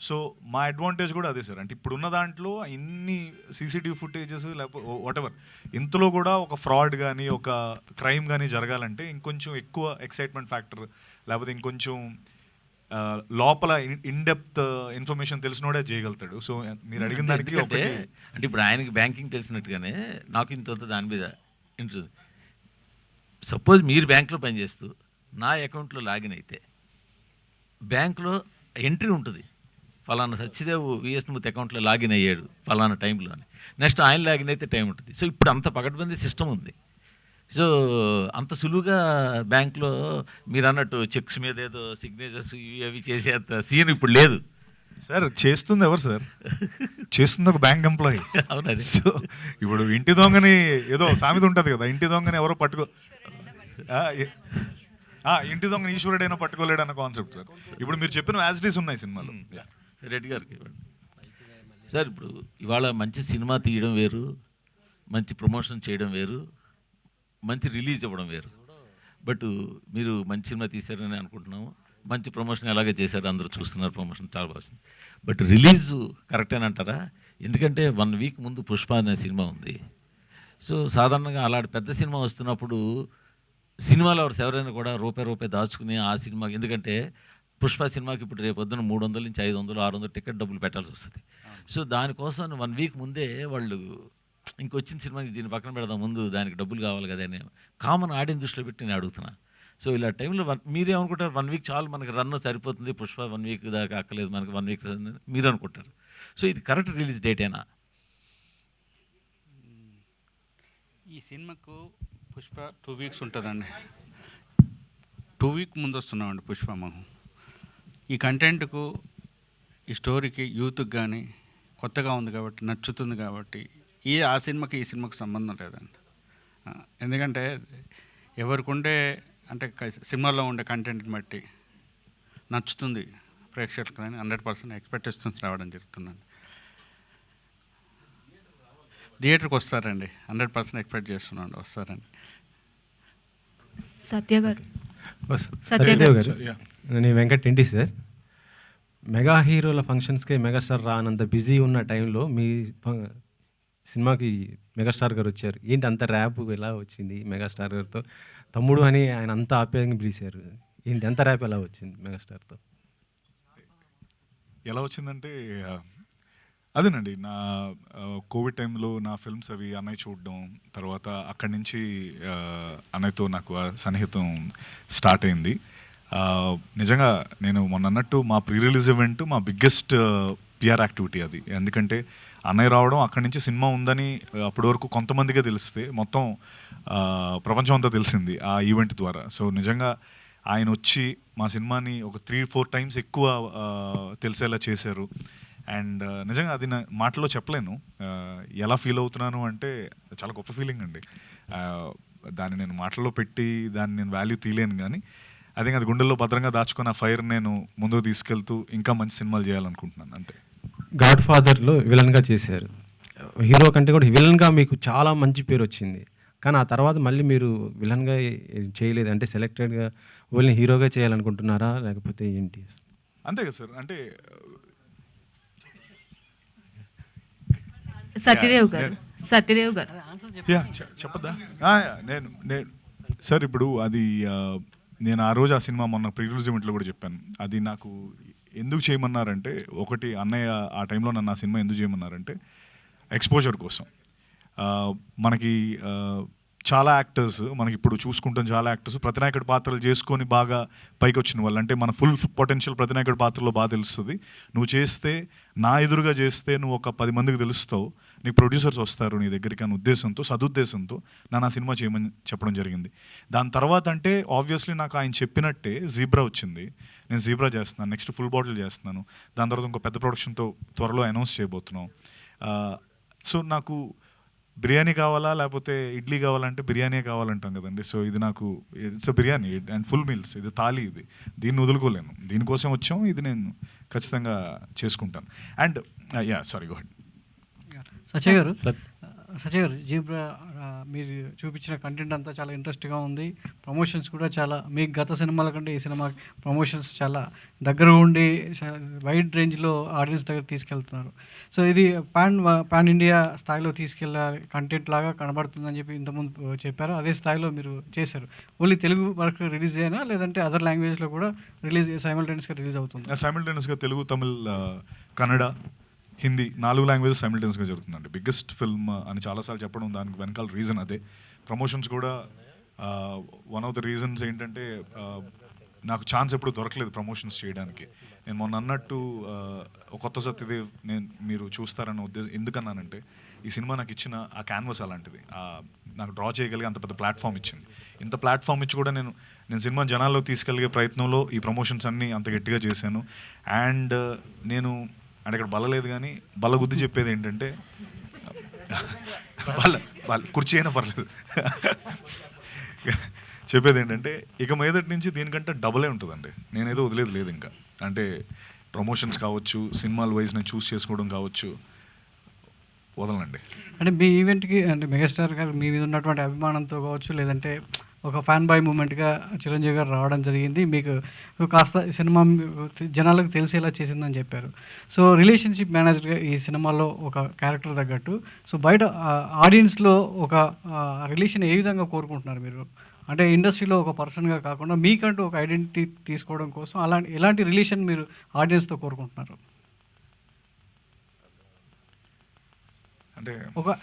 సో మా అడ్వాంటేజ్ కూడా అదే సార్. అంటే ఇప్పుడున్న దాంట్లో ఇన్ని సీసీటీవీ ఫుటేజెస్ లేకపోతే వాటెవర్, ఇంతలో కూడా ఒక ఫ్రాడ్ కానీ ఒక క్రైమ్ కానీ జరగాలంటే ఇంకొంచెం ఎక్కువ ఎక్సైట్మెంట్ ఫ్యాక్టర్ లేకపోతే ఇంకొంచెం లోపల ఇన్డెప్త్ ఇన్ఫర్మేషన్ తెలిసినోడే చేయగలుగుతాడు. సో మీరు అడిగిన దానికి ఎందుకంటే అంటే ఇప్పుడు ఆయనకి బ్యాంకింగ్ తెలిసినట్టుగానే నాకు ఇంత దాని మీద ఇంట్రెస్ట్. సపోజ్ మీరు బ్యాంక్లో పనిచేస్తూ నా అకౌంట్లో లాగిన్ అయితే బ్యాంక్లో ఎంట్రీ ఉంటుంది, ఫలానా సత్యదేవ్ విఎస్ మూర్తి అకౌంట్లో లాగిన్ అయ్యాడు ఫలానా టైంలో అని. నెక్స్ట్ ఆయన లాగిన్ అయితే టైం ఉంటుంది. సో ఇప్పుడు అంత పకడ్బందీ సిస్టమ్ ఉంది. సో అంత సులువుగా బ్యాంక్లో మీరు అన్నట్టు చెక్స్ మీద ఏదో సిగ్నేచర్స్ ఇవి అవి చేసేంత సీన్ ఇప్పుడు లేదు సార్. చేస్తుంది ఎవరు సార్? చేస్తుంది ఒక బ్యాంక్ ఎంప్లాయీ. అవునది. సో ఇప్పుడు ఇంటి దొంగని ఏదో సామెత ఉంటుంది కదా, ఇంటి దొంగని ఎవరో ఇంటి దొంగని ఈశ్వరుడైనా పట్టుకోలేడు అన్న కాన్సెప్ట్ సార్. ఇప్పుడు మీరు చెప్పిన యాజిటీస్ ఉన్నాయి సినిమాలో. రెడ్డి గారికి ఇవ్వండి సార్. ఇప్పుడు ఇవాళ మంచి సినిమా తీయడం వేరు, మంచి ప్రమోషన్ చేయడం వేరు, మంచి రిలీజ్ ఇవ్వడం వేరు. బట్ మీరు మంచి సినిమా తీశారని అనుకుంటున్నాము, మంచి ప్రమోషన్ ఎలాగే చేశారు, అందరూ చూస్తున్నారు, ప్రమోషన్ చాలా బాగుంది. బట్ రిలీజు కరెక్టేనంటారా? ఎందుకంటే 1 వీక్ ముందు పుష్ప అనే సినిమా ఉంది. సో సాధారణంగా అలాంటి పెద్ద సినిమా వస్తున్నప్పుడు సినిమా లవర్స్ ఎవరైనా కూడా రూపాయి దాచుకుని ఆ సినిమా, ఎందుకంటే పుష్ప సినిమాకి ఇప్పుడు రేపు పొద్దున 300 నుంచి 500, 600 టికెట్ డబ్బులు పెట్టాల్సి వస్తుంది. సో దానికోసం 1 వీక్ ముందే వాళ్ళు ఇంకొచ్చిన సినిమాకి దీన్ని పక్కన పెడదాం, ముందు దానికి డబ్బులు కావాలి కదా అని కామన్ ఆడియన్స్ దృష్టిలో పెట్టి నేను అడుగుతున్నా. సో ఇలా టైంలో మీరేమనుకుంటారు? 1 వీక్ చాలు మనకి రన్ సరిపోతుంది, పుష్ప 1 వీక్ దాకా అక్కలేదు మనకి, 1 వీక్ మీరు అనుకుంటారు. సో ఇది కరెక్ట్ రిలీజ్ డేటేనా? ఈ సినిమాకు పుష్ప 2 వీక్స్ ఉంటుందండి. 2 వీక్ ముందు వస్తున్నామండి పుష్ప మనం. ఈ కంటెంట్కు, ఈ స్టోరీకి, యూత్కి కానీ కొత్తగా ఉంది కాబట్టి, నచ్చుతుంది కాబట్టి ఆ సినిమాకి ఈ సినిమాకి సంబంధం లేదండి. ఎందుకంటే ఎవరికి ఉండే అంటే సినిమాలో ఉండే కంటెంట్ని బట్టి నచ్చుతుంది ప్రేక్షకులకు అని 100% ఎక్స్పెక్టేషన్స్ రావడం జరుగుతుందండి. థియేటర్కి వస్తారండి, 100% ఎక్స్పెక్ట్ చేస్తున్నాను వస్తారండి. సత్యదేవ్ గారు, నేను వెంకట్ ఇంటి సార్. మెగా హీరోల ఫంక్షన్స్కి మెగాస్టార్ రానంత బిజీ ఉన్న టైంలో మీ సినిమాకి మెగాస్టార్ గారు వచ్చారు. ఏంటి అంత ర్యాప్ ఎలా వచ్చింది మెగాస్టార్ గారితో? తమ్ముడు అని ఆయన అంత ఆప్యాయంగా పిలిచారు. ఏంటి అంత ర్యాప్ ఎలా వచ్చింది మెగాస్టార్తో? ఎలా వచ్చిందంటే అదేనండి, నా కోవిడ్ టైంలో నా ఫిల్మ్స్ అవి అన్నయ్య చూడడం, తర్వాత అక్కడి నుంచి అన్నయ్యతో నాకు సన్నిహితం స్టార్ట్ అయింది. నిజంగా నేను మొన్న అన్నట్టు మా ప్రీ రిలీజ్ ఈవెంట్ మా బిగ్గెస్ట్ పిఆర్ యాక్టివిటీ అది. ఎందుకంటే అన్నయ్య రావడం, అక్కడి నుంచి సినిమా ఉందని అప్పటి వరకు కొంతమందికే తెలిస్తే మొత్తం ప్రపంచం అంతా తెలిసింది ఆ ఈవెంట్ ద్వారా. సో నిజంగా ఆయన వచ్చి మా సినిమాని ఒక 3-4 టైమ్స్ ఎక్కువ తెలిసేలా చేశారు. అండ్ నిజంగా అది నా మాటలో చెప్పలేను. ఎలా ఫీల్ అవుతున్నాను అంటే చాలా గొప్ప ఫీలింగ్ అండి. దాన్ని నేను మాటల్లో పెట్టి దాన్ని నేను వాల్యూ తీయలేను, కానీ అదే అది గుండెల్లో భద్రంగా దాచుకున్న ఫైర్ నేను ముందుకు తీసుకెళ్తూ ఇంకా మంచి సినిమాలు చేయాలనుకుంటున్నాను అంతే. గాడ్ ఫాదర్లో విలన్గా చేశారు. హీరో కంటే కూడా విలన్గా మీకు చాలా మంచి పేరు వచ్చింది. కానీ ఆ తర్వాత మళ్ళీ మీరు విలన్గా చేయలేదు. అంటే సెలెక్టెడ్గా ఓన్లీ హీరోగా చేయాలనుకుంటున్నారా లేకపోతే ఏంటి? అంతే కదా సార్. అంటే సత్యదేవ్ గారు చెప్పద్దా? నేను సార్ ఇప్పుడు అది నేను ఆ రోజు ఆ సినిమా మొన్న ప్రీ రిలీజ్ ఈవెంట్లో కూడా చెప్పాను. అది నాకు ఎందుకు చేయమన్నారంటే, ఒకటి అన్నయ్య ఆ టైంలో నన్ను ఆ సినిమా ఎందుకు చేయమన్నారంటే ఎక్స్పోజర్ కోసం. మనకి చాలా యాక్టర్స్, మనకి ఇప్పుడు చూసుకుంటాం చాలా యాక్టర్స్ ప్రతినాయకుడి పాత్రలు చేసుకొని బాగా పైకి వచ్చిన వాళ్ళు. అంటే మన ఫుల్ పొటెన్షియల్ ప్రతినాయకుడి పాత్రలో బాగా తెలుస్తుంది. నువ్వు చేస్తే, నా ఎదురుగా చేస్తే నువ్వు ఒక 10 మందికి తెలుస్తావు, నీకు ప్రొడ్యూసర్స్ వస్తారు నీ దగ్గరికి అనే ఉద్దేశంతో, సదుద్దేశంతో నన్ను ఆ సినిమా చేయమని చెప్పడం జరిగింది. దాని తర్వాత అంటే ఆబ్వియస్లీ నాకు ఆయన చెప్పినట్టే జీబ్రా వచ్చింది. నేను జీబ్రా చేస్తున్నాను, నెక్స్ట్ ఫుల్ బాటిల్ చేస్తున్నాను. దాని తర్వాత ఇంకో పెద్ద ప్రొడక్షన్తో త్వరలో అనౌన్స్ చేయబోతున్నాం. సో నాకు బిర్యానీ కావాలా లేకపోతే ఇడ్లీ కావాలంటే బిర్యానీ కావాలంటాం కదండి. సో ఇది నాకు it's biryani and full meals, ఇది థాలీ, ఇది దీన్ని వదులుకోలేను. దీనికోసం వచ్చాం, ఇది నేను ఖచ్చితంగా చేసుకుంటాను. And sorry go ahead. Satya garu, Sajay గారు జీబ్రా మీరు చూపించిన కంటెంట్ అంతా చాలా ఇంట్రెస్ట్గా ఉంది. ప్రమోషన్స్ కూడా చాలా మీకు గత సినిమాల కంటే ఈ సినిమా ప్రమోషన్స్ చాలా దగ్గర ఉండి వైడ్ రేంజ్లో ఆడియన్స్ దగ్గర తీసుకెళ్తున్నారు. సో ఇది పాన్ ఇండియా స్థాయిలో తీసుకెళ్ళే కంటెంట్ లాగా కనబడుతుందని చెప్పి ఇంతకుముందు చెప్పారు. అదే స్థాయిలో మీరు చేశారు. ఓన్లీ తెలుగు వరకు రిలీజ్ అయినా లేదంటే అదర్ లాంగ్వేజ్లో కూడా సైమల్టేనియస్గా రిలీజ్ అవుతుంది? సైమల్టేనియస్గా తెలుగు, తమిళ్, కన్నడ, హిందీ 4 లాంగ్వేజెస్ సైమిల్టేనియస్గా జరుగుతుందండి. బిగ్గెస్ట్ ఫిల్మ్ అని చాలాసార్లు చెప్పడం దానికి వెనకాల రీజన్ అదే. ప్రమోషన్స్ కూడా వన్ ఆఫ్ ద రీజన్స్ ఏంటంటే నాకు ఛాన్స్ ఎప్పుడు దొరకలేదు ప్రమోషన్స్ చేయడానికి. నేను మొన్న అన్నట్టు కొత్త సత్యదేవ్ మీరు చూస్తారన్న ఉద్దేశం ఎందుకన్నానంటే ఈ సినిమా నాకు ఇచ్చిన ఆ క్యాన్వస్ అలాంటిది. నాకు డ్రా చేయగలిగే అంత పెద్ద ప్లాట్ఫామ్ ఇచ్చింది. ఇంత ప్లాట్ఫామ్ ఇచ్చి కూడా నేను సినిమా జనాల్లో తీసుకెళ్ళే ప్రయత్నంలో ఈ ప్రమోషన్స్ అన్నీ అంత గట్టిగా చేశాను. అండ్ నేను అంటే ఇక్కడ బలలేదు కానీ బలగుద్ది చెప్పేది ఏంటంటే కుర్చీ అయినా పర్లేదు చెప్పేది ఏంటంటే ఇక మీదటి నుంచి దీనికంటే డబులే ఉంటుందండి. నేనేదో వదిలేదు లేదు ఇంకా. అంటే ప్రమోషన్స్ కావచ్చు, సినిమాల వైజ్ నేను చూస్ చేసుకోవడం కావచ్చు, వదలండి. అంటే మీ ఈవెంట్కి అంటే మెగాస్టార్ గారు మీ మీద ఉన్నటువంటి అభిమానంతో కావచ్చు, లేదంటే ఒక ఫ్యాన్ బాయ్ మూమెంట్గా చిరంజీవి గారు రావడం జరిగింది. మీకు కాస్త సినిమా జనాలకు తెలిసేలా చేసిందని చెప్పారు. సో రిలేషన్షిప్ మేనేజర్గా ఈ సినిమాలో ఒక క్యారెక్టర్ తగ్గట్టు సో బయట ఆడియన్స్లో ఒక రిలేషన్ ఏ విధంగా కోరుకుంటున్నారు మీరు? అంటే ఇండస్ట్రీలో ఒక పర్సన్గా కాకుండా మీకంటూ ఒక ఐడెంటిటీ తీసుకోవడం కోసం ఎలాంటి రిలేషన్ మీరు ఆడియన్స్తో కోరుకుంటున్నారు? అంటే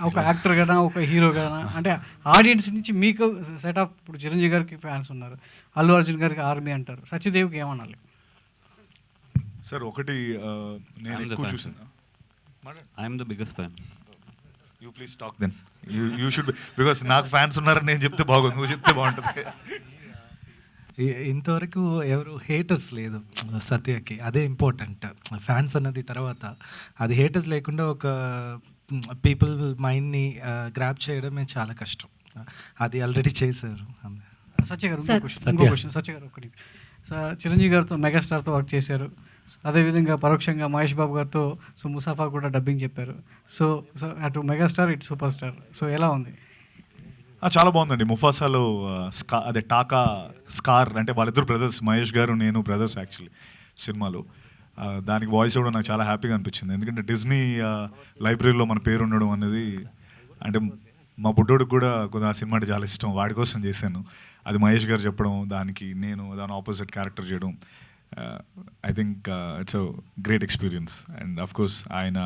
ఒక యాక్టర్ కదా, ఒక హీరో కదా, అంటే ఆడియన్స్ నుంచి మీకు సెట్ ఆఫ్ ఇప్పుడు చిరంజీవి గారికి ఫ్యాన్స్ ఉన్నారు, అల్లు అర్జున్ గారికి ఆర్మీ అంటారు, సత్యదేవ్కి ఏమనాలి? సార్ ఒకటి నేను ఎక్కువ చూసిన I'm the biggest fan. You please talk then. You should because నాకు ఫ్యాన్స్ ఉన్నారని నేను చెప్తే బాగుంది, నువ్వు చెప్తే బాగుంటుంది. ఇంతవరకు ఎవరు హేటర్స్ లేదు సత్యకి, అదే ఇంపార్టెంట్. ఫ్యాన్స్ అన్నది తర్వాత, అది హేటర్స్ లేకుండా ఒక పీపుల్ మైండ్ని గ్రాప్ చేయడమే చాలా కష్టం. అది ఆల్రెడీ చేశారు. సత్య గారు ఇంకో క్వశ్చన్. సత్య గారు ఒకటి, చిరంజీవి గారితో మెగాస్టార్తో వర్క్ చేశారు, అదేవిధంగా పరోక్షంగా మహేష్ బాబు గారితో సో ముసాఫా కూడా డబ్బింగ్ చెప్పారు. సో అటు మెగాస్టార్ ఇటు సూపర్ స్టార్, సో ఎలా ఉంది? చాలా బాగుందండి. ముఫాసాలో అదే టాకా స్కార్ అంటే వాళ్ళిద్దరు బ్రదర్స్, మహేష్ గారు నేను బ్రదర్స్ యాక్చువల్లీ సినిమాలో. దానికి వాయిస్ ఇవ్వడం నాకు చాలా హ్యాపీగా అనిపించింది. ఎందుకంటే డిజ్నీ లైబ్రరీలో మన పేరు ఉండడం అనేది, అంటే మా బుడ్డోడికి కూడా కొద్దిగా ఆ సినిమా అంటే చాలా ఇష్టం, వాడి కోసం చేశాను. అది మహేష్ గారు చెప్పడం, దానికి నేను దాని ఆపోజిట్ క్యారెక్టర్ చేయడం, I think it's a great experience. And of course ఆయన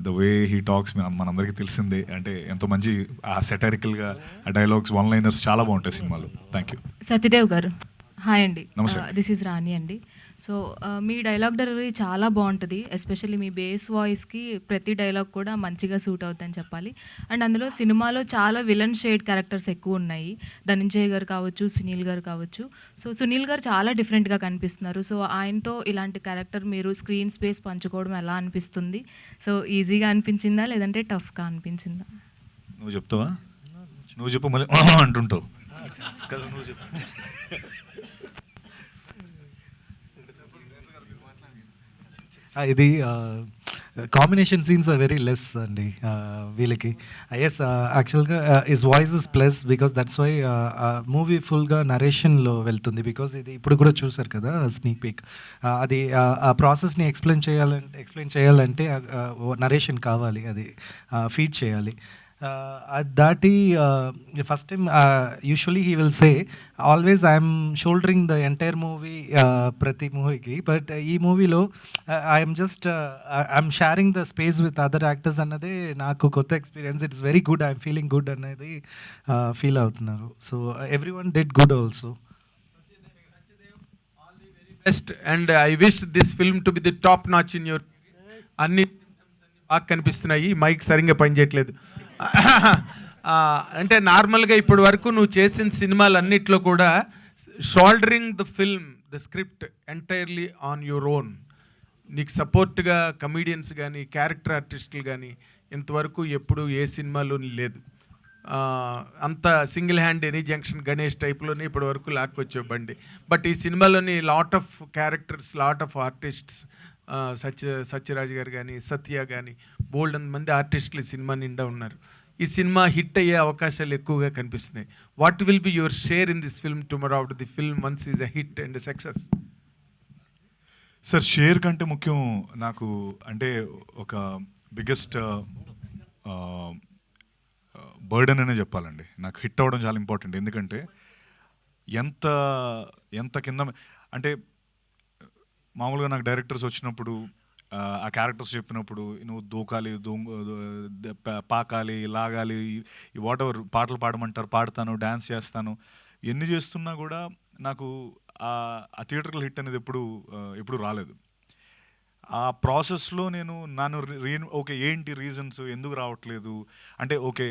ద వే హీ టాక్స్ మనందరికీ తెలిసిందే, అంటే ఎంతో మంచి ఆ సెటరికల్గా ఆ డైలాగ్స్, వన్ లైనర్స్ చాలా బాగుంటాయి సినిమాలో. Thank you. సత్యదేవ్ గారు హాయ్ అండి. నమస్తే. దిస్ ఈజ్ రాణి అండి. సో మీ డైలాగ్ డెలివరీ చాలా బాగుంటుంది. ఎస్పెషల్లీ మీ బేస్ వాయిస్కి ప్రతి డైలాగ్ కూడా మంచిగా సూట్ అవుతుందని చెప్పాలి. అండ్ అందులో సినిమాలో చాలా విలన్ షేడ్ క్యారెక్టర్స్ ఎక్కువ ఉన్నాయి. ధనంజయ్ గారు కావచ్చు, సునీల్ గారు కావచ్చు. సో సునీల్ గారు చాలా డిఫరెంట్గా కనిపిస్తున్నారు. సో ఆయనతో ఇలాంటి క్యారెక్టర్ మీరు స్క్రీన్ స్పేస్ పంచుకోవడం ఎలా అనిపిస్తుంది? సో ఈజీగా అనిపించిందా లేదంటే టఫ్గా అనిపించిందా? నువ్వు చెప్తావా? నువ్వు చెప్పు మళ్ళీ అంటుంటావు కదా, నువ్వు చెప్పు. ఇది combination scenes are very less అండి వీళ్ళకి. ఎస్ యాక్చువల్గా is voice is plus because that's why movie ఫుల్గా నరేషన్లో వెళ్తుంది. బికాస్ ఇది ఇప్పుడు కూడా చూసారు కదా స్నీక్ పీక్, అది ఆ ప్రాసెస్ని ఎక్స్ప్లెయిన్ చేయాలంటే నరేషన్ కావాలి, అది ఫీడ్ చేయాలి. దాటి first time usually he will say always I'm soldering the entire movie ప్రతి మూవీకి, బట్ ఈ మూవీలో I'm just I'm sharing the space with other actors అన్నదే నాకు కొత్త experience. It's very good, I'm feeling good అనేది ఫీల్ అవుతున్నారు. So every one did good also. Best and I wish this film to be the top notch in your. అన్ని బాగా కనిపిస్తున్నాయి, మైక్ సరిగ్గా పనిచేయట్లేదు. అంటే నార్మల్గా ఇప్పటి వరకు నువ్వు చేసిన సినిమాలన్నిట్లో కూడా soldering the film, the script entirely on your own. నీకు సపోర్ట్గా కమీడియన్స్ కానీ క్యారెక్టర్ ఆర్టిస్టులు కానీ ఇంతవరకు ఎప్పుడు ఏ సినిమాలో లేదు. అంత single hand any junction Ganesh టైప్లోనే ఇప్పటి వరకు లాక్కొచ్చే బండి. బట్ ఈ సినిమాలోని lot of characters, lot of artists, Satyaraj garu కానీ, సత్య కానీ, బోల్డ్ మంది ఆర్టిస్టులు ఈ సినిమా నిండా ఉన్నారు. ఈ సినిమా హిట్ అయ్యే అవకాశాలు ఎక్కువగా కనిపిస్తున్నాయి. What will be your share in this film tomorrow after the film once is a hit and success? Sir, share కంటే ముఖ్యం నాకు అంటే ఒక బిగ్గెస్ట్ బర్డెన్ అనే చెప్పాలండి. నాకు హిట్ అవ్వడం చాలా ఇంపార్టెంట్. ఎందుకంటే ఎంత ఎంత కింద అంటే మామూలుగా నాకు డైరెక్టర్స్ వచ్చినప్పుడు ఆ క్యారెక్టర్స్ చెప్పినప్పుడు నువ్వు దూకాలి, పాకాలి, లాగాలి, ఈ వాట్ ఎవర్ పాటలు పాడమంటారు, పాడతాను, డ్యాన్స్ చేస్తాను. ఎన్ని చేస్తున్నా కూడా నాకు ఆ థియేటర్లో హిట్ అనేది ఎప్పుడు రాలేదు. ఆ ప్రాసెస్లో నన్ను ఓకే ఏంటి రీజన్స్, ఎందుకు రావట్లేదు అంటే, ఓకే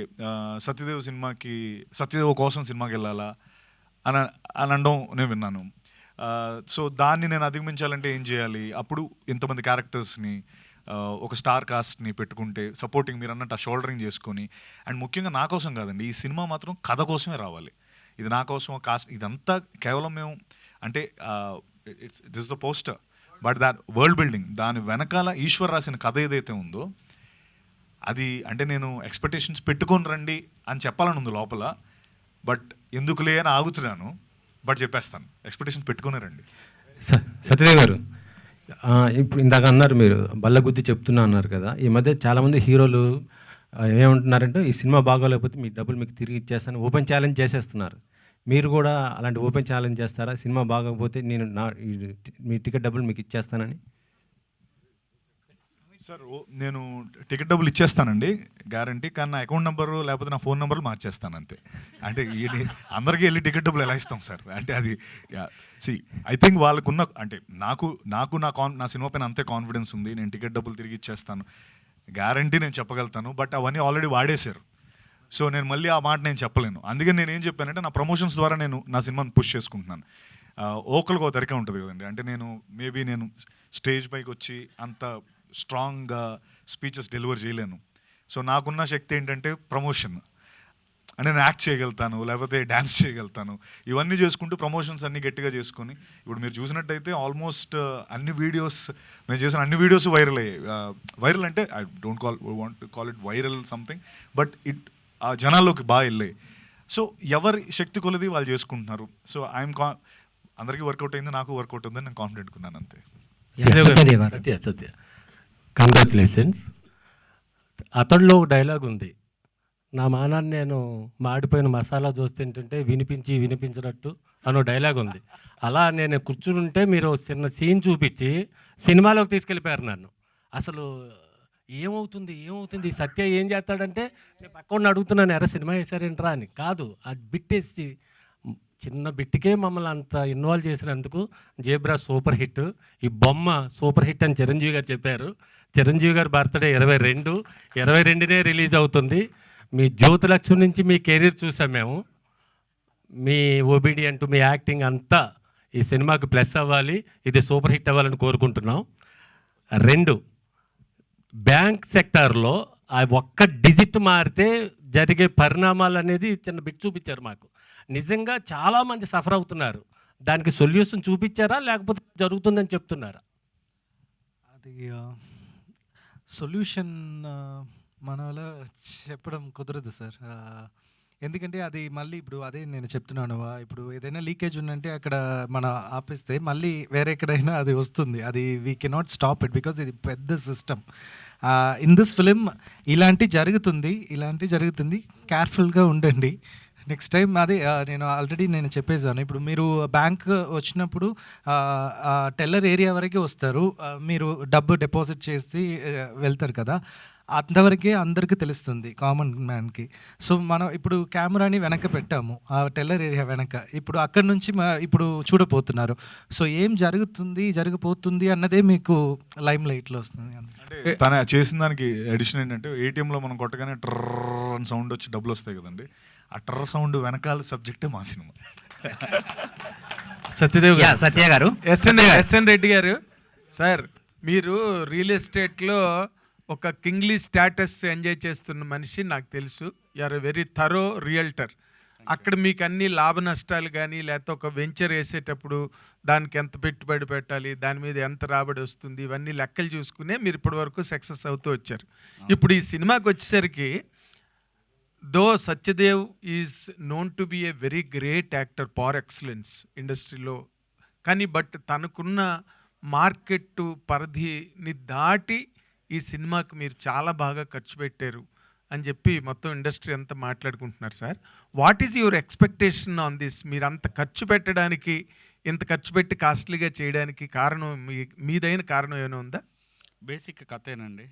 సత్యదేవ్ కోసం సినిమాకి వెళ్ళాలా అని అనడం నేను విన్నాను. సో దాన్ని నేను అధిగమించాలంటే ఏం చేయాలి? అప్పుడు ఇంతమంది క్యారెక్టర్స్ని, ఒక స్టార్ కాస్ట్ని పెట్టుకుంటే సపోర్టింగ్, మీరు అన్నట్టు ఆ షోల్డరింగ్ చేసుకొని, అండ్ ముఖ్యంగా నా కోసం కాదండి, ఈ సినిమా మాత్రం కథ కోసమే రావాలి. ఇది నా కోసం కాస్ట్, ఇదంతా కేవలం మేము అంటే this the poster, but that world building, దాని వెనకాల ఈశ్వర్ రాసిన కథ ఏదైతే ఉందో అది అంటే నేను ఎక్స్పెక్టేషన్స్ పెట్టుకొని రండి అని చెప్పాలని ఉంది లోపల. బట్ ఎందుకులే అని ఆగుతున్నాను. బట్ చెప్పేస్తాను, ఎక్స్పెక్టేషన్స్ పెట్టుకునే రండి. సత్యదేవ్ గారు, ఇప్పుడు ఇందాక అన్నారు మీరు బల్ల గుద్ది చెప్తున్నా అన్నారు కదా. ఈ మధ్య చాలామంది హీరోలు ఏమంటున్నారంటే, ఈ సినిమా బాగోలేకపోతే మీ డబ్బులు మీకు తిరిగి ఇచ్చేస్తాను, ఓపెన్ ఛాలెంజ్ చేసేస్తున్నారు. మీరు కూడా అలాంటి ఓపెన్ ఛాలెంజ్ చేస్తారా? సినిమా బాగోకపోతే నేను మీ టికెట్ డబ్బులు మీకు ఇచ్చేస్తానని. సార్, నేను టికెట్ డబ్బులు ఇచ్చేస్తానండి, గ్యారంటీ. కానీ నా అకౌంట్ నెంబరు లేకపోతే నా ఫోన్ నెంబర్లు మార్చేస్తాను అంతే. అంటే అందరికీ వెళ్ళి టికెట్ డబ్బులు ఎలా ఇస్తాం సార్? అంటే అది ఐ థింక్ వాళ్ళకున్న అంటే నాకు నా సినిమా పైన అంతే కాన్ఫిడెన్స్ ఉంది. నేను టికెట్ డబ్బులు తిరిగి ఇచ్చేస్తాను, గ్యారంటీ నేను చెప్పగలుగుతాను. బట్ అవన్నీ ఆల్రెడీ వాడేశారు. సో నేను మళ్ళీ ఆ మాట నేను చెప్పలేను. అందుకని నేను ఏం చెప్పానంటే, నా ప్రమోషన్స్ ద్వారా నేను నా సినిమాని పుష్ చేసుకుంటున్నాను. ఓకల్గా ఒక తరిక ఉంటుంది కదండి. అంటే నేను స్టేజ్ పైకి వచ్చి అంత స్ట్రాంగ్గా స్పీచెస్ డెలివర్ చేయలేను. సో నాకున్న శక్తి ఏంటంటే ప్రమోషన్. అంటే నేను యాక్ట్ చేయగలుగుతాను, లేకపోతే డ్యాన్స్ చేయగలుగుతాను. ఇవన్నీ చేసుకుంటూ ప్రమోషన్స్ అన్నీ గట్టిగా చేసుకొని, ఇప్పుడు మీరు చూసినట్టయితే ఆల్మోస్ట్ అన్ని వీడియోస్ మేము చేసిన అన్ని వీడియోస్ వైరల్ అయ్యాయి. వైరల్ అంటే I don't want call it viral something, but ఆ జనాల్లోకి బాగా వెళ్ళాయి. సో ఎవరి శక్తి కొలది వాళ్ళు చేసుకుంటున్నారు. సో అందరికీ వర్కౌట్ అయింది, నాకు వర్కౌట్ అయిందని నేను కాన్ఫిడెంట్ ఉన్నాను అంతే. సత్య, కంగ్రాచులేషన్స్. అతడిలో ఒక డైలాగ్ ఉంది, నా మానాన్ని నేను మాడిపోయిన మసాలా చూస్తుంటుంటే వినిపించినట్టు అనో డైలాగ్ ఉంది. అలా నేను కూర్చుంటే మీరు చిన్న సీన్ చూపించి సినిమాలోకి తీసుకెళ్ళిపోయారు నన్ను. అసలు ఏమవుతుంది సత్య ఏం చేస్తాడంటే, నేను పక్కన అడుగుతున్నాను, ఎరా సినిమా వేసారేంట్రా అని. కాదు, అది బిట్టేసి చిన్న బిట్టికే మమ్మల్ని అంత ఇన్వాల్వ్ చేసినందుకు జేబ్రా సూపర్ హిట్. ఈ బొమ్మ సూపర్ హిట్ అని చిరంజీవి గారు చెప్పారు. చిరంజీవి గారి బర్త్డే 22నే రిలీజ్ అవుతుంది. మీ జ్యోతిలక్ష్మి నుంచి మీ కెరీర్ చూసాం మేము. మీ ఒబీడియంట్, మీ యాక్టింగ్ అంతా ఈ సినిమాకి ప్లస్ అవ్వాలి, ఇది సూపర్ హిట్ అవ్వాలని కోరుకుంటున్నాం. 2, బ్యాంక్ సెక్టార్లో ఆ ఒక్క డిజిట్ మారితే జరిగే పరిణామాలు అనేది చిన్న బిట్ చూపించారు మాకు. నిజంగా చాలామంది సఫర్ అవుతున్నారు. దానికి సొల్యూషన్ చూపించారా, లేకపోతే జరుగుతుందని చెప్తున్నారా? అది సొల్యూషన్ మన వల్ల చెప్పడం కుదరదు సార్. ఎందుకంటే అది మళ్ళీ ఇప్పుడు అదే నేను చెప్తున్నాను, ఇప్పుడు ఏదైనా లీకేజ్ ఉందంటే అక్కడ మన ఆపేస్తే మళ్ళీ వేరే ఎక్కడైనా అది వస్తుంది. అది we cannot stop it, because ఇది పెద్ద సిస్టమ్. ఇన్ దిస్ ఫిలిం ఇలాంటి జరుగుతుంది, కేర్ఫుల్గా ఉండండి. నెక్స్ట్ టైం అదే నేను ఆల్రెడీ చెప్పేసాను. ఇప్పుడు మీరు బ్యాంక్ వచ్చినప్పుడు టెల్లర్ ఏరియా వరకే వస్తారు, మీరు డబ్బు డిపాజిట్ చేసి వెళ్తారు కదా, అంతవరకే అందరికీ తెలుస్తుంది కామన్ మ్యాన్కి. సో మనం ఇప్పుడు కెమెరాని వెనక పెట్టాము, ఆ టెల్లర్ ఏరియా వెనక. ఇప్పుడు అక్కడి నుంచి ఇప్పుడు చూడబోతున్నారు. సో ఏం జరగబోతుంది అన్నదే మీకు లైమ్ లైట్లో వస్తుంది. అంటే తన చేసిన దానికి ఎడిషన్ ఏంటంటే, ఏటీఎంలో మనం కొట్టగానే ట్రర్ అని సౌండ్ వచ్చి డబ్బులు వస్తాయి కదండి, ఆ ట్రర్ సౌండ్ వెనకాల సబ్జెక్టే మా సినిమా. సత్యదేవ్ గారు, సత్య గారు, ఎస్ఎన్ రెడ్డి గారు, సార్ మీరు రియల్ ఎస్టేట్లో ఒక కింగ్లీ స్టేటస్ ఎంజాయ్ చేస్తున్న మనిషి నాకు తెలుసు. You are a very thorough realtor. అక్కడ మీకు అన్ని లాభ నష్టాలు కానీ లేకపోతే ఒక వెంచర్ వేసేటప్పుడు దానికి ఎంత పెట్టుబడి పెట్టాలి, దాని మీద ఎంత రాబడి వస్తుంది, ఇవన్నీ లెక్కలు చూసుకునే మీరు ఇప్పటివరకు సక్సెస్ అవుతూ వచ్చారు. ఇప్పుడు ఈ సినిమాకి వచ్చేసరికి though Satyadev is known to be a very great actor par excellence ఇండస్ట్రీలో, కానీ బట్ తనకున్న మార్కెట్ పరిధిని దాటి ఈ సినిమాకి మీరు చాలా బాగా ఖర్చు పెట్టారు అని చెప్పి మొత్తం ఇండస్ట్రీ అంతా మాట్లాడుకుంటున్నారు sir. What is your expectation on this? మీరు అంత ఖర్చు పెట్టడానికి, ఇంత ఖర్చు పెట్టి కాస్ట్లీగా చేయడానికి కారణం మీదైన కారణం ఏమైనా ఉందా? బేసిక్ కథేనండి.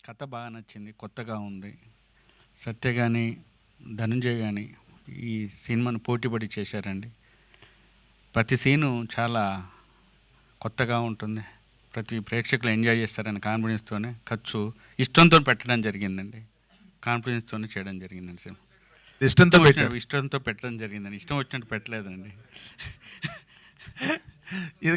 కథ బాగా నచ్చింది, కొత్తగా ఉంది. సత్య కానీ ధనుంజయ్ కానీ ఈ సినిమాను పోటీపడి చేశారండి. ప్రతి సీను చాలా కొత్తగా ఉంటుంది, ప్రతి ప్రేక్షకులు ఎంజాయ్ చేస్తారని కాన్ఫిడెన్స్తోనే ఖర్చు ఇష్టంతో పెట్టడం జరిగిందండి. కాన్ఫిడెన్స్తోనే చేయడం జరిగిందండి. సినిమా ఇష్టంతో పెట్టడం జరిగిందండి, ఇష్టం వచ్చినట్టు పెట్టలేదండి. ఇది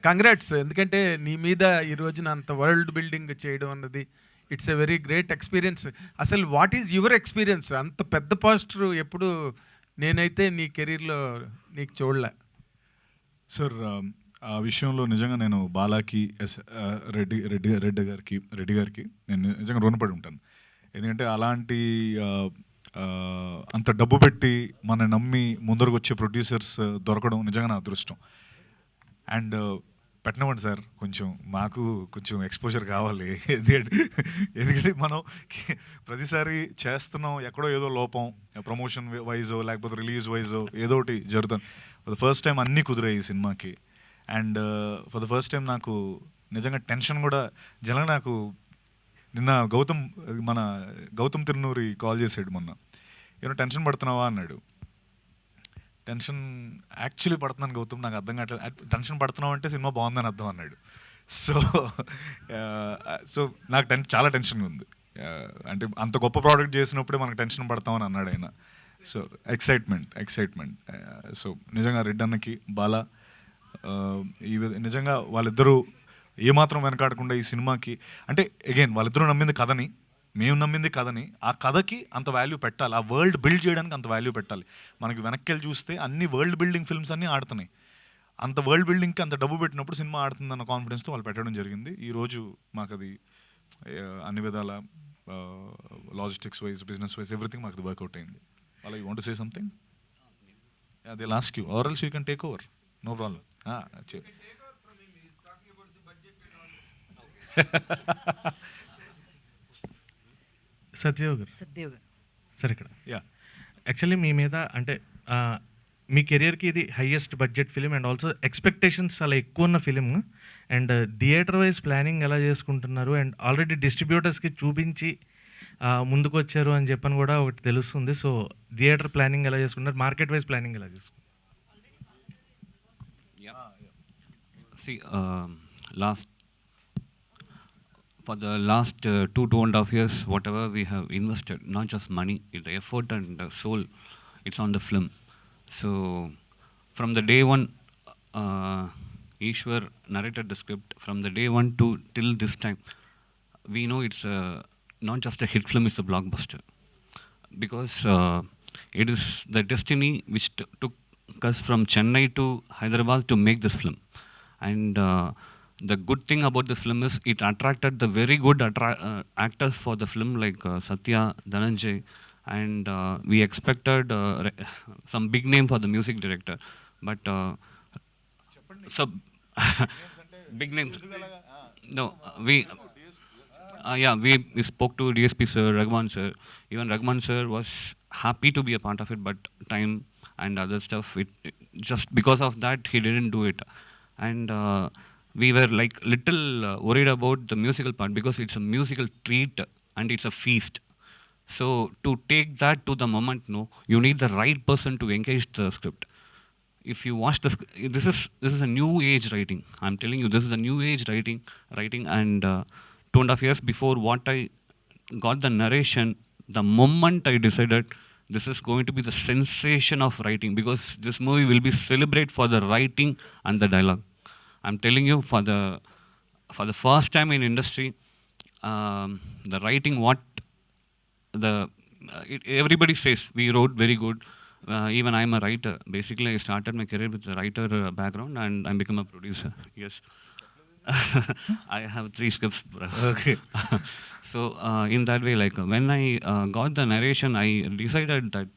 కంగ్రాట్స్, ఎందుకంటే నీ మీద ఈ రోజున అంత వరల్డ్ బిల్డింగ్ చేయడం అన్నది it's a very great experience. అసలు వాట్ ఈజ్ యువర్ ఎక్స్పీరియన్స్? అంత పెద్ద పోస్టర్ ఎప్పుడు నేనైతే నీ కెరీర్లో నీకు చూడలే సార్. ఆ విషయంలో నిజంగా నేను బాలాకి రెడ్డి గారికి నేను నిజంగా రుణపడి ఉంటాను. ఎందుకంటే అలాంటి అంత డబ్బు పెట్టి మన నమ్మి ముందరకు వచ్చే ప్రొడ్యూసర్స్ దొరకడం నిజంగా నా అదృష్టం. అండ్ పెట్టనివ్వండి సార్, కొంచెం మాకు కొంచెం ఎక్స్పోజర్ కావాలి. ఎందుకంటే మనం ప్రతిసారి చేస్తున్నాం, ఎక్కడో ఏదో లోపం, ప్రమోషన్ వైజో లేకపోతే రిలీజ్ వైజో ఏదో ఒకటి జరుగుతుంది. ఫర్ ద ఫస్ట్ టైం అన్నీ కుదిరాయి ఈ సినిమాకి. And for the first time నాకు నిజంగా టెన్షన్ కూడా నాకు నిన్న మన గౌతమ్ తిరునూరి కాల్ చేసాడు మొన్న, ఏమో టెన్షన్ పడుతున్నావా అన్నాడు. టెన్షన్ యాక్చువల్లీ పడుతున్నాను గౌతమ్, నాకు అర్థం కావట్లేదు. టెన్షన్ పడుతున్నావు అంటే సినిమా బాగుందని అర్థం అన్నాడు. సో నాకు చాలా టెన్షన్గా ఉంది. అంటే అంత గొప్ప ప్రోడక్ట్ చేసినప్పుడే మనకు టెన్షన్ పడతామని అన్నాడు ఆయన. So excitement. సో నిజంగా రెడ్డి అన్నకి బాలా నిజంగా వాళ్ళిద్దరూ ఏమాత్రం వెనకాడకుండా ఈ సినిమాకి, అంటే అగైన్ వాళ్ళిద్దరూ నమ్మింది కథని, మేము నమ్మింది కథని, ఆ కథకి అంత వాల్యూ పెట్టాలి, ఆ వరల్డ్ బిల్డ్ చేయడానికి అంత వాల్యూ పెట్టాలి. మనకి వెనక్కి వెళ్ళి చూస్తే అన్ని వరల్డ్ బిల్డింగ్ ఫిల్మ్స్ అన్నీ ఆడుతున్నాయి. అంత వరల్డ్ బిల్డింగ్కి అంత డబ్బు పెట్టినప్పుడు సినిమా ఆడుతుందన్న కాన్ఫిడెన్స్తో వాళ్ళు పెట్టడం జరిగింది. ఈరోజు మాకు అది అన్ని విధాల logistics wise, business wise, everything మాకు అది వర్కౌట్ అయింది. అలా you want to say something? They last you are else you can take over, no problem. Satyadev గారు సార్, ఇక్కడ యాక్చువల్లీ మీ మీద అంటే మీ కెరియర్కి ఇది highest budget film and also expectations చాలా ఎక్కువ ఉన్న film. And theatre wise planning ఎలా చేసుకుంటున్నారు? అండ్ ఆల్రెడీ డిస్ట్రిబ్యూటర్స్కి చూపించి ముందుకు వచ్చారు అని చెప్పని కూడా ఒకటి తెలుస్తుంది. సో థియేటర్ ప్లానింగ్ ఎలా చేసుకుంటున్నారు, మార్కెట్ వైజ్ ప్లానింగ్ ఎలా చేసుకుంటారు? See, for the last 2.5 years, whatever we have invested, not just money, the effort and soul, it's on the film. So, from the day one, Ishwar narrated the script. From the day one to till this time, we know it's not just a hit film; it's a blockbuster. Because it is the destiny which took us from Chennai to Hyderabad to make this film. And the good thing about this film is it attracted the very good actors for the film like Satya, Dhananjay, and we expected some big name for the music director. But so big names. No, we spoke to DSP sir, Raghuvan sir. Even Raghuvan sir was happy to be a part of it, but time and other stuff, just because of that he didn't do it. And we were like little worried about the musical part because it's a musical treat and it's a feast. So to take that to the moment, no, you need the right person to engage the script. If you watch this is a new age writing. I'm telling you, this is a new age writing, and 2.5 years before what I got the narration, the moment I decided this is going to be the sensation of writing, because this movie will be celebrated for the writing and the dialogue. I'm telling you, for the first time in industry, the writing, what the everybody says we wrote very good. Even I'm a writer. Basically, I started my career with a writer background, and I become a producer. Yes. I have 3 scripts. Okay. So in that way, like when I got the narration, I decided that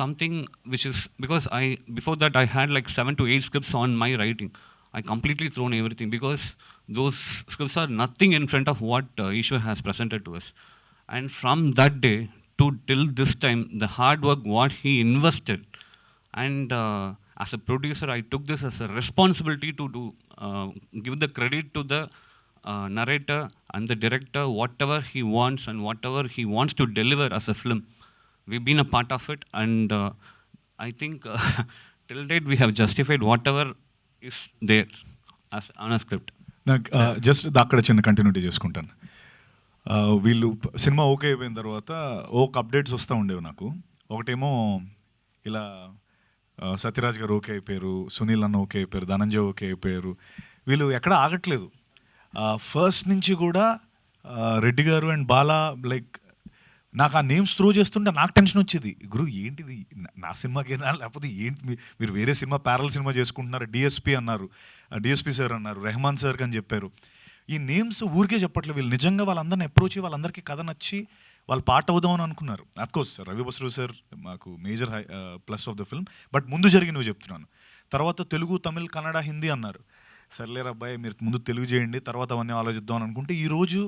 something which is, because before that I had like 7 to 8 scripts on my writing. I completely thrown everything because those scripts are nothing in front of what Ishwar has presented to us. And from that day to till this time, the hard work what he invested, and as a producer, I took this as a responsibility to do, give the credit to the narrator and the director, whatever he wants and whatever he wants to deliver as a film. We've been a part of it, and I think till date we have justified whatever is there as on a script. నాకు జస్ట్ అక్కడ చిన్న కంటిన్యూటీ చేసుకుంటాను. వీళ్ళు సినిమా ఓకే అయిపోయిన తర్వాత ఒక అప్డేట్స్ వస్తూ ఉండేవి నాకు. ఒకటేమో ఇలా సత్యరాజ్ గారు ఓకే అయిపోయారు, సునీల్ అన్న ఓకే అయిపోయారు, ధనంజయ్ ఓకే అయిపోయారు. వీళ్ళు ఎక్కడ ఆగట్లేదు. ఫస్ట్ నుంచి కూడా రెడ్డి గారు అండ్ బాలా, లైక్ నాకు ఆ నేమ్స్ త్రో చేస్తుంటే నాకు టెన్షన్ వచ్చేది. గురు ఏంటిది, నా సినిమాకేనా లేకపోతే ఏంటి, మీరు వేరే సినిమా ప్యారల్ సినిమా చేసుకుంటున్నారు. డిఎస్పీ అన్నారు, డిఎస్పీ సార్ అన్నారు, రెహమాన్ సార్ అని చెప్పారు. ఈ నేమ్స్ ఊరికే చెప్పట్లేదు. వీళ్ళు నిజంగా వాళ్ళందరిని అప్రోచ్ అయ్యి వాళ్ళందరికీ కథ నచ్చి వాళ్ళు పార్ట్ అవుదాం అని అనుకున్నారు. అఫ్కోర్స్ రవి బస్రు సార్ మాకు major plus of the film. But ముందు జరిగినవి చెప్తున్నాను. తర్వాత తెలుగు, తమిళ్, కన్నడ, హిందీ అన్నారు. సర్లేరు అబ్బాయి, మీరు ముందు తెలుగు చేయండి, తర్వాత అవన్నీ ఆలోచిద్దాం అని అనుకుంటే ఈరోజు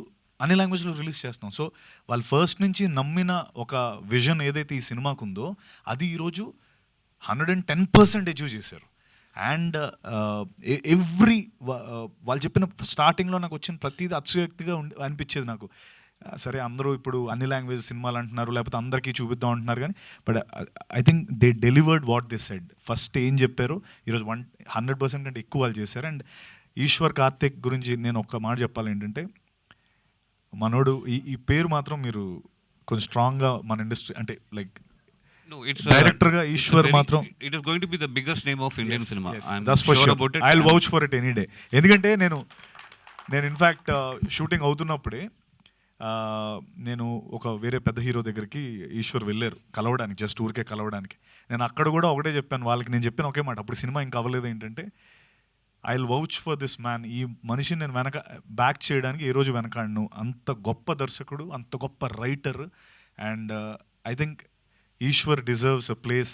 అన్ని లాంగ్వేజ్లో రిలీజ్ చేస్తాం. సో వాళ్ళు ఫస్ట్ నుంచి నమ్మిన ఒక విజన్ ఏదైతే ఈ సినిమాకు ఉందో అది ఈరోజు 110% అచీవ్ చేశారు. అండ్ ఎవ్రీ వాళ్ళు చెప్పిన స్టార్టింగ్లో నాకు వచ్చిన ప్రతిదీ అతిశయోక్తిగా అనిపించేది నాకు. సరే అందరూ ఇప్పుడు అన్ని లాంగ్వేజ్ సినిమాలు అంటున్నారు, లేకపోతే అందరికీ చూపిద్దాం అంటున్నారు, కానీ but I think they delivered what they said. First ఏం చెప్పారు ఈరోజు 100% కంటే ఎక్కువ వాళ్ళు చేశారు. అండ్ ఈశ్వర్ కార్తిక్ గురించి నేను ఒక్క మాట చెప్పాలి ఏంటంటే, మనోడు ఈ పేరు మాత్రం మీరు కొంచెం స్ట్రాంగ్గా మన ఇండస్ట్రీ అంటే లైక్ No, it's డైరెక్టర్గా ఈశ్వర్ మాత్రం it is going to be the biggest name of Indian cinema. I'm that's for sure sure. about it. I'll vouch for it any day. ఎందుకంటే నేను ఇన్ఫ్యాక్ట్ షూటింగ్ అవుతున్నప్పుడే నేను ఒక వేరే పెద్ద హీరో దగ్గరికి ఈశ్వర్ వెళ్ళారు కలవడానికి, జస్ట్ ఊరికే కలవడానికి. నేను అక్కడ కూడా ఒకటే చెప్పాను వాళ్ళకి, నేను చెప్పాను ఒకే మాట. అప్పుడు సినిమా ఇంకా అవ్వలేదు. ఏంటంటే I will vouch for this man. ఈ మనిషిని నేను బ్యాక్ చేయడానికి ఏ రోజు వెనకాడను. అంత గొప్ప దర్శకుడు, అంత గొప్ప writer. And I think Eshwar deserves a place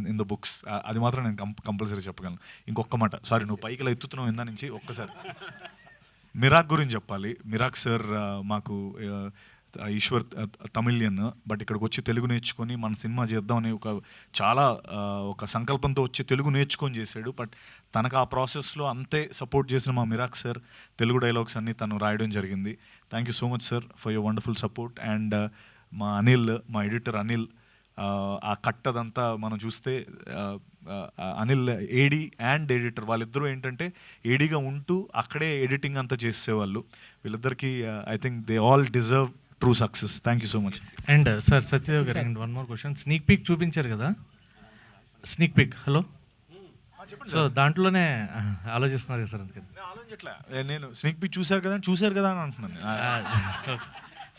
in the books. అది మాత్రం నేను కంపల్సరీ చెప్పగలను. ఇంకొక మాట, సారీ నువ్వు పైకి ఎత్తుతున్నావు ఇందా నుంచి, ఒక్కసారి మిరాక్ గురించి చెప్పాలి. మిరాక్ సార్ మాకు ఈశ్వర్ తమిళియన్, బట్ ఇక్కడికి వచ్చి తెలుగు నేర్చుకొని మన సినిమా చేద్దామని ఒక సంకల్పంతో వచ్చి తెలుగు నేర్చుకొని చేశాడు. బట్ తనకు ఆ ప్రాసెస్లో అంతే సపోర్ట్ చేసిన మా మిరాక్ సార్ తెలుగు డైలాగ్స్ అన్నీ తను రాయడం జరిగింది. Thank you so much sir for your wonderful support. And మా అనిల్, మా ఎడిటర్ అనిల్, ఆ కట్టదంతా మనం చూస్తే అనిల్ ఏడీ అండ్ ఎడిటర్ వాళ్ళిద్దరూ ఏంటంటే ఏడీగా ఉంటూ అక్కడే ఎడిటింగ్ అంతా చేసేవాళ్ళు. వీళ్ళిద్దరికీ I think they all deserve true success. Thank you so much. And sir Satyadev garu, and one more question. Sneak peek చూపించారు కదా, స్నీక్ పీక్, హలో. సో దాంట్లోనే ఆలోచిస్తున్నారు కదా సార్, అందుకని ఆలోచించట్లే. నేను స్నీక్ పీక్ చూశారు కదా అని అంటున్నాను.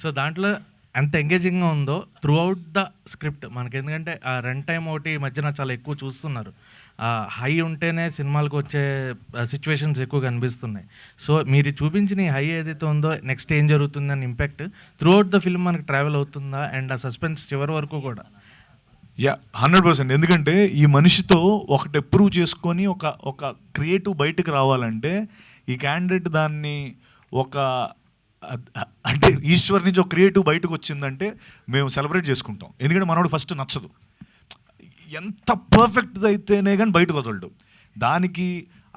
సో దాంట్లో ఎంత ఎంగేజింగ్గా ఉందో త్రూ అవుట్ ద స్క్రిప్ట్ మనకి. ఎందుకంటే ఆ రన్ టైం ఒకటి ఈ మధ్యన చాలా ఎక్కువ చూస్తున్నారు. హై ఉంటేనే సినిమాలకు వచ్చే సిచ్యువేషన్స్ ఎక్కువ కనిపిస్తున్నాయి. సో మీరు చూపించిన ఈ హై ఏదైతే ఉందో నెక్స్ట్ ఏం జరుగుతుందని impact through out the film మనకి ట్రావెల్ అవుతుందా? అండ్ ఆ సస్పెన్స్ చివరి వరకు కూడా 100%. ఎందుకంటే ఈ మనిషితో ఒకటి ప్రూవ్ చేసుకొని ఒక క్రియేటివ్ బయటకు రావాలంటే ఈ క్యాండిడేట్ దాన్ని అంటే ఈశ్వర్ నుంచి ఒక క్రియేటివ్ బయటకు వచ్చిందంటే మేము సెలబ్రేట్ చేసుకుంటాం. ఎందుకంటే మనోడు ఫస్ట్ నచ్చదు, ఎంత పర్ఫెక్ట్ అయితేనే కానీ బయటకు వదలడు. దానికి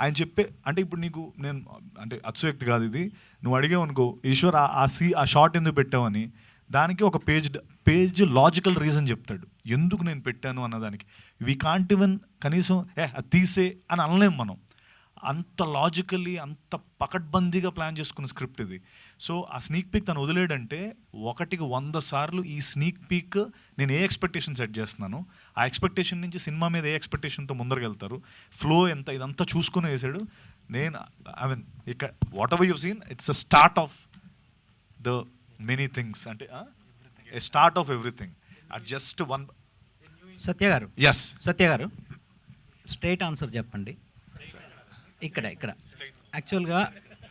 ఆయన చెప్పే అంటే ఇప్పుడు నేను అంటే అతిశయోక్తి కాదు ఇది, నువ్వు అడిగావు అనుకో ఈశ్వర్ ఆ షార్ట్ ఎందుకు పెట్టావని, దానికి ఒక పేజ్ లాజికల్ రీజన్ చెప్తాడు ఎందుకు నేను పెట్టాను అన్నదానికి. వీ కాంట్ ఈవెన్ కనీసం అది తీసే అని అనలేం మనం. అంత లాజికల్లీ అంత పకడ్బందీగా ప్లాన్ చేసుకున్న స్క్రిప్ట్ ఇది. సో ఆ స్నీక్ పీక్ తను వదిలేడంటే 100 సార్లు ఈ స్నీక్ పీక్ నేను ఏ ఎక్స్పెక్టేషన్ సెట్ చేస్తున్నాను, ఆ ఎక్స్పెక్టేషన్ నుంచి సినిమా మీద ఏ ఎక్స్పెక్టేషన్తో ముందరకెళ్తారు, ఫ్లో ఎంత, ఇదంతా చూసుకుని వేసాడు. నేను ఐ మీన్ ఇక్కడ whatever you've seen it's a start of the many things. అంటే a start of everything at just one. Satya garu, yes సత్య గారు, స్ట్రైట్ ఆన్సర్ చెప్పండి. ఇక్కడ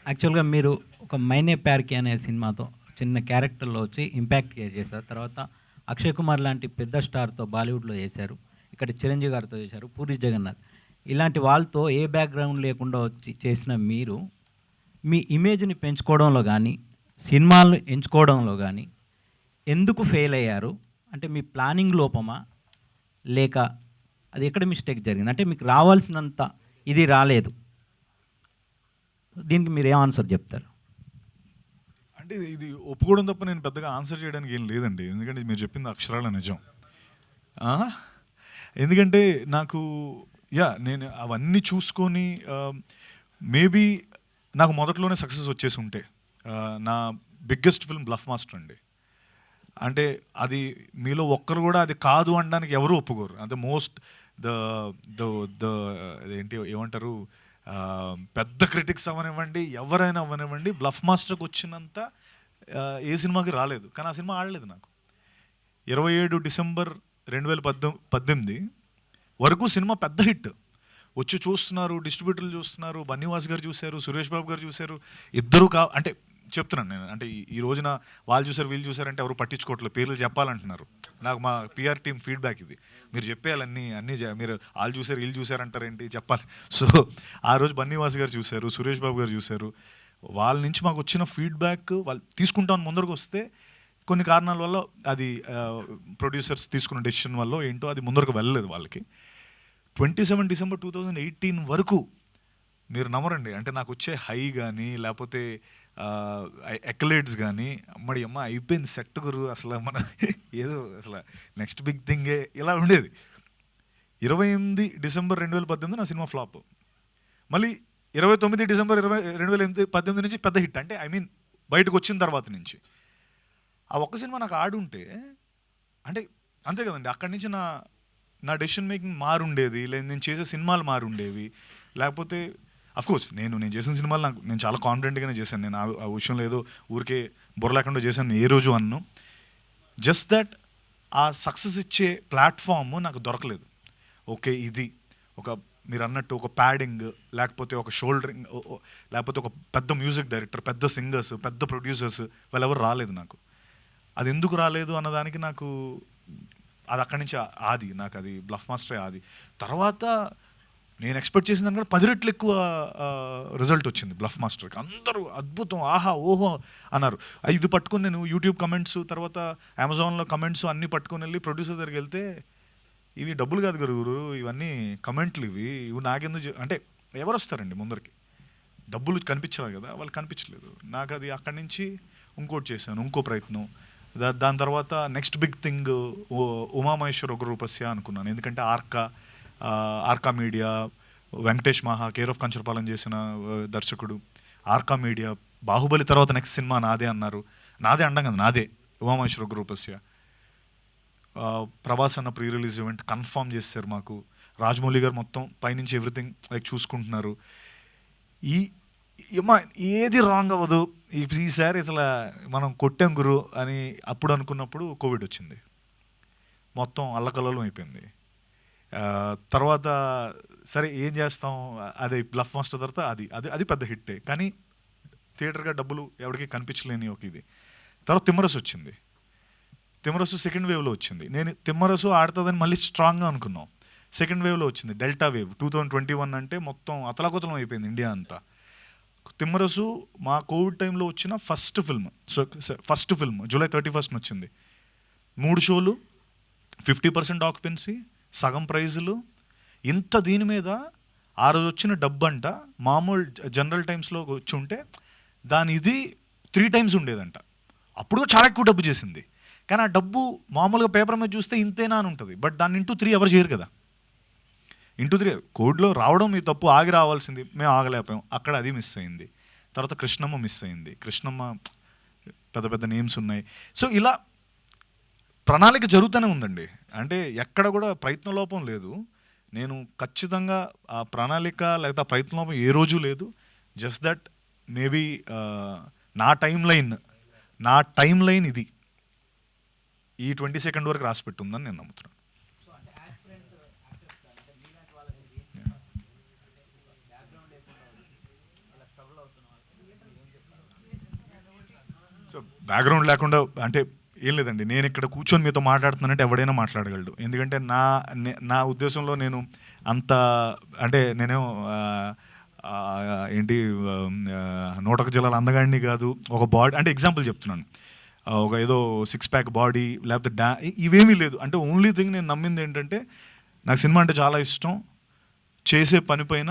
యాక్చువల్గా మీరు ఒక మైనే ప్యార్కి అనే సినిమాతో చిన్న క్యారెక్టర్లో వచ్చి ఇంపాక్ట్ క్రియేట్ చేశారు. తర్వాత అక్షయ్ కుమార్ లాంటి పెద్ద స్టార్తో బాలీవుడ్లో చేశారు, ఇక్కడ చిరంజీవి గారితో చేశారు, పూరి జగన్నాథ్ ఇలాంటి వాళ్ళతో ఏ బ్యాక్గ్రౌండ్ లేకుండా వచ్చి చేసిన మీరు మీ ఇమేజ్ని పెంచుకోవడంలో కానీ సినిమాలను ఎంచుకోవడంలో కానీ ఎందుకు ఫెయిల్ అయ్యారు? అంటే మీ ప్లానింగ్ లోపమా, లేక అది ఎక్కడ మిస్టేక్ జరిగింది? అంటే మీకు రావాల్సినంత ఇది రాలేదు, దీనికి మీరు ఏం ఆన్సర్ చెప్తారు? అంటే ఇది ఒప్పుకోవడం తప్ప నేను పెద్దగా ఆన్సర్ చేయడానికి ఏం లేదండి, ఎందుకంటే మీరు చెప్పింది అక్షరాల నిజం. ఎందుకంటే నాకు నేను అవన్నీ చూసుకొని మేబీ నాకు మొదట్లోనే సక్సెస్ వచ్చేసి ఉంటే నా బిగ్గెస్ట్ ఫిల్మ్ బ్లఫ్ మాస్టర్ అండి. అంటే అది మీలో ఒక్కరు కూడా అది కాదు అనడానికి ఎవరు ఒప్పుకోరు. అంటే మోస్ట్ ద ద ఏంటి ఏమంటారు, పెద్ద క్రిటిక్స్ అవ్వనివ్వండి, ఎవరైనా అవ్వనివ్వండి, బ్లఫ్ మాస్టర్కి వచ్చినంత ఏ సినిమాకి రాలేదు. కానీ ఆ సినిమా ఆడలేదు నాకు. 27 డిసెంబర్ 2018 వరకు సినిమా పెద్ద హిట్. వచ్చి చూస్తున్నారు, డిస్ట్రిబ్యూటర్లు చూస్తున్నారు, బన్నీవాస్ గారు చూశారు, సురేష్ బాబు గారు చూశారు, ఇద్దరు అంటే చెప్తున్నాను నేను, అంటే ఈ రోజున వాళ్ళు చూసారు వీళ్ళు చూసారంటే ఎవరు పట్టించుకోవట్లేదు, పేర్లు చెప్పాలంటున్నారు. నాకు మా పిఆర్ టీమ్ ఫీడ్బ్యాక్ ఇది, మీరు చెప్పేయాలి అన్నీ మీరు వాళ్ళు చూసారు వీళ్ళు చూసారంటారేంటి చెప్పాలి. సో ఆ రోజు బన్నీవాస్ గారు చూశారు, సురేష్ బాబు గారు చూశారు. వాళ్ళ నుంచి మాకు వచ్చిన ఫీడ్బ్యాక్ వాళ్ళు తీసుకుంటామని ముందరకు వస్తే కొన్ని కారణాల వల్ల అది ప్రొడ్యూసర్స్ తీసుకున్న డెసిషన్ వల్ల ఏంటో అది ముందరకు వెళ్ళలేదు వాళ్ళకి. 27 డిసెంబర్ 2018 వరకు మీరు నమ్మరండి, అంటే నాకు వచ్చే హై కానీ లేకపోతే ఎక్లైడ్స్ కానీ అమ్మడి అమ్మ అయిపోయింది సెట్ గురు, అసలు మన ఏదో అసలు నెక్స్ట్ బిగ్ థింగే ఇలా ఉండేది. 28 డిసెంబర్ 2018 నా సినిమా ఫ్లాప్. మళ్ళీ 29 డిసెంబర్ 2018 నుంచి పెద్ద హిట్. అంటే ఐ మీన్ బయటకు వచ్చిన తర్వాత నుంచి ఆ ఒక్క సినిమా నాకు ఆడుంటే అంటే అంతే కదండి, అక్కడి నుంచి నా డెసిషన్ మేకింగ్ మారుండేది, లేదా నేను చేసే సినిమాలు మారుండేవి. లేకపోతే అఫ్కోర్స్ నేను చేసిన సినిమాలు నేను చాలా కాన్ఫిడెంట్గానే చేశాను. నేను ఆ విషయంలో ఏదో ఊరికే బుర్ర లేకుండా చేశాను ఏ రోజు అన్ను. జస్ట్ దట్ ఆ సక్సెస్ ఇచ్చే ప్లాట్ఫామ్ నాకు దొరకలేదు. ఓకే ఇది ఒక మీరు అన్నట్టు ఒక ప్యాడింగ్, లేకపోతే ఒక షోల్డరింగ్, లేకపోతే ఒక పెద్ద మ్యూజిక్ డైరెక్టర్, పెద్ద సింగర్స్, పెద్ద ప్రొడ్యూసర్స్ వాళ్ళెవరు రాలేదు నాకు. అది ఎందుకు రాలేదు అన్నదానికి నాకు అది అక్కడి నుంచి ఆది, నాకు అది బ్లఫ్ మాస్టరే ఆది. తర్వాత నేను ఎక్స్పెక్ట్ చేసిన దానికంటే 10 రెట్లు ఎక్కువ రిజల్ట్ వచ్చింది బ్లఫ్ మాస్టర్కి. అందరూ అద్భుతం, ఆహా ఓహో అన్నారు. ఇది పట్టుకొని నేను యూట్యూబ్ కమెంట్స్, తర్వాత అమెజాన్లో కమెంట్స్ అన్నీ పట్టుకొని వెళ్ళి ప్రొడ్యూసర్ దగ్గరికి వెళ్తే ఇవి డబ్బులు కాదు గురు, ఇవన్నీ కమెంట్లు, ఇవి నాకెందుకు అంటే ఎవరు వస్తారండి ముందరికి, డబ్బులు కనిపించాలి కదా, వాళ్ళు కనిపించలేదు. నాకు అది అక్కడి నుంచి ఇంకోటి చేశాను, ఇంకో ప్రయత్నం. దాని తర్వాత నెక్స్ట్ బిగ్ థింగ్ ఉమామహేశ్వర రూపస్య అనుకున్నాను. ఎందుకంటే ఆర్కా మీడియా, వెంకటేష్ మహా, కేర్ ఆఫ్ కంచరపాలెం చేసిన దర్శకుడు, ఆర్కా మీడియా, బాహుబలి తర్వాత నెక్స్ట్ సినిమా నాదే అన్నారు. నాదే అండం కదా, నాదే ఉమామహేశ్వర రూపస్య. ప్రభాస్ అన్న ప్రీ రిలీజ్ ఈవెంట్ కన్ఫర్మ్ చేశారు మాకు. రాజమౌళి గారు మొత్తం పైనుంచి ఎవ్రీథింగ్ లైక్ చూసుకుంటున్నారు. ఏది రాంగ్ అవ్వదు ఈసారి, ఇట్లా మనం కొట్టాం గురు అని అప్పుడు అనుకున్నప్పుడు కోవిడ్ వచ్చింది, మొత్తం అల్లకల్లోలం అయిపోయింది. తర్వాత సరే ఏం చేస్తాం, అది బ్లఫ్ మాస్టర్ తర్వాత అది పెద్ద హిట్టే, కానీ థియేటర్గా డబ్బులు ఎవరికి కనిపించలేని ఒక ఇది. తర్వాత తిమ్మరసు వచ్చింది, తిమ్మరసు సెకండ్ వేవ్లో వచ్చింది. నేను తిమ్మరసు ఆడుతుందని మళ్ళీ స్ట్రాంగ్గా అనుకున్నాం. సెకండ్ వేవ్లో వచ్చింది డెల్టా వేవ్ 2021, అంటే మొత్తం అతలాకుతలం అయిపోయింది ఇండియా అంతా. తిమ్మరసు మా కోవిడ్ టైంలో వచ్చిన ఫస్ట్ ఫిల్మ్ జూలై 31 వచ్చింది. 3 షోలు, 50% ఆక్యుపెన్సీ, సగం ప్రైజులు. ఇంత దీని మీద ఆ రోజు వచ్చిన డబ్బు అంట మామూలు జనరల్ టైమ్స్లో వచ్చి ఉంటే దాని ఇది 3 టైమ్స్ ఉండేదంట. అప్పుడు చాలా ఎక్కువ డబ్బు చేసింది, కానీ ఆ డబ్బు మామూలుగా పేపర్ మీద చూస్తే ఇంతేనా అని ఉంటుంది. బట్ దాన్ని ఇంటూ 3 ఎవరు చేయరు కదా. ఇంటూ 3 కోవిడ్లో రావడం మీ తప్పు, ఆగి రావాల్సింది, మేము ఆగలేకపోయాం, అక్కడ అది మిస్ అయింది. తర్వాత కృష్ణమ్మ మిస్ అయింది. కృష్ణమ్మ పెద్ద పెద్ద నేమ్స్ ఉన్నాయి. సో ఇలా ప్రణాళిక జరుగుతూనే ఉందండి, అంటే ఎక్కడ కూడా ప్రయత్న లోపం లేదు. నేను ఖచ్చితంగా ఆ ప్రణాళిక లేకపోతే ఆ ప్రయత్న లోపం ఏ రోజు లేదు. జస్ట్ దట్ మేబీ నా టైం లైన్ ఇది. ఈ 22 వరకు రాసి పెట్టుందని నేను నమ్ముతున్నాను. సో బ్యాక్గ్రౌండ్ లేకుండా అంటే ఏం లేదండి, నేను ఇక్కడ కూర్చొని మీతో మాట్లాడుతున్నానంటే ఎవడైనా మాట్లాడగలడు. ఎందుకంటే నా ఉద్దేశంలో నేను అంత అంటే నేనేం ఏంటి 101 జిల్లాల అందగాడిని కాదు. ఒక బాడీ అంటే ఎగ్జాంపుల్ చెప్తున్నాను, ఒక ఏదో 6 ప్యాక్ బాడీ లేకపోతే ఇవేమీ లేదు. అంటే ఓన్లీ థింగ్ నేను నమ్మింది ఏంటంటే నాకు సినిమా అంటే చాలా ఇష్టం, చేసే పని పైన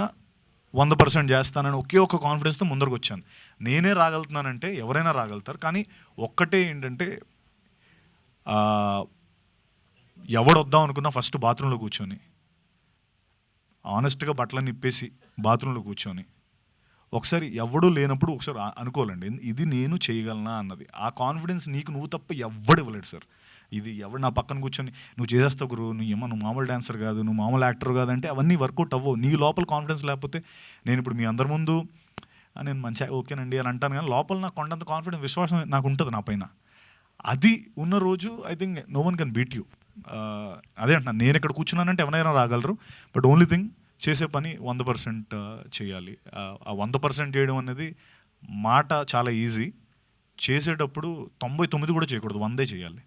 100% చేస్తానని ఒకే ఒక కాన్ఫిడెన్స్తో ముందరకు వచ్చాను. నేనే రాగలుగుతున్నానంటే ఎవరైనా రాగలుగుతారు. కానీ ఒక్కటే ఏంటంటే ఎవడు వద్దాం అనుకున్నా ఫస్ట్ బాత్రూంలో కూర్చొని ఆనెస్ట్గా బట్టలను ఇప్పేసి బాత్రూంలో కూర్చొని ఒకసారి ఎవడూ లేనప్పుడు ఒకసారి అనుకోవాలండి, ఇది నేను చేయగలనా అన్నది. ఆ కాన్ఫిడెన్స్ నీకు నువ్వు తప్ప ఎవడు ఇవ్వలేడు సార్. ఇది ఎవడు నా పక్కన కూర్చొని నువ్వు చేసేస్తావు గురు, నువ్వు మామూలు డాన్సర్ కాదు, నువ్వు మామూలు యాక్టర్ కాదు అంటే అవన్నీ వర్కౌట్ అవ్వవు. నీ లోపల కాన్ఫిడెన్స్ లేకపోతే నేను ఇప్పుడు మీ అందరి ముందు నేను మంచిగా ఓకేనండి అని అంటాను, కానీ లోపల నాకు కొండంత కాన్ఫిడెన్స్ విశ్వాసం నాకు ఉంటుంది నా పైన. అది ఉన్న రోజు I think no one can beat you. అదే అంటున్నాను, నేను ఇక్కడ కూర్చున్నానంటే ఎవరైనా రాగలరు. బట్ ఓన్లీ థింగ్ చేసే పని 100% చేయాలి. ఆ 100% చేయడం అనేది మాట చాలా ఈజీ, చేసేటప్పుడు 99 కూడా చేయకూడదు, 100 చేయాలి.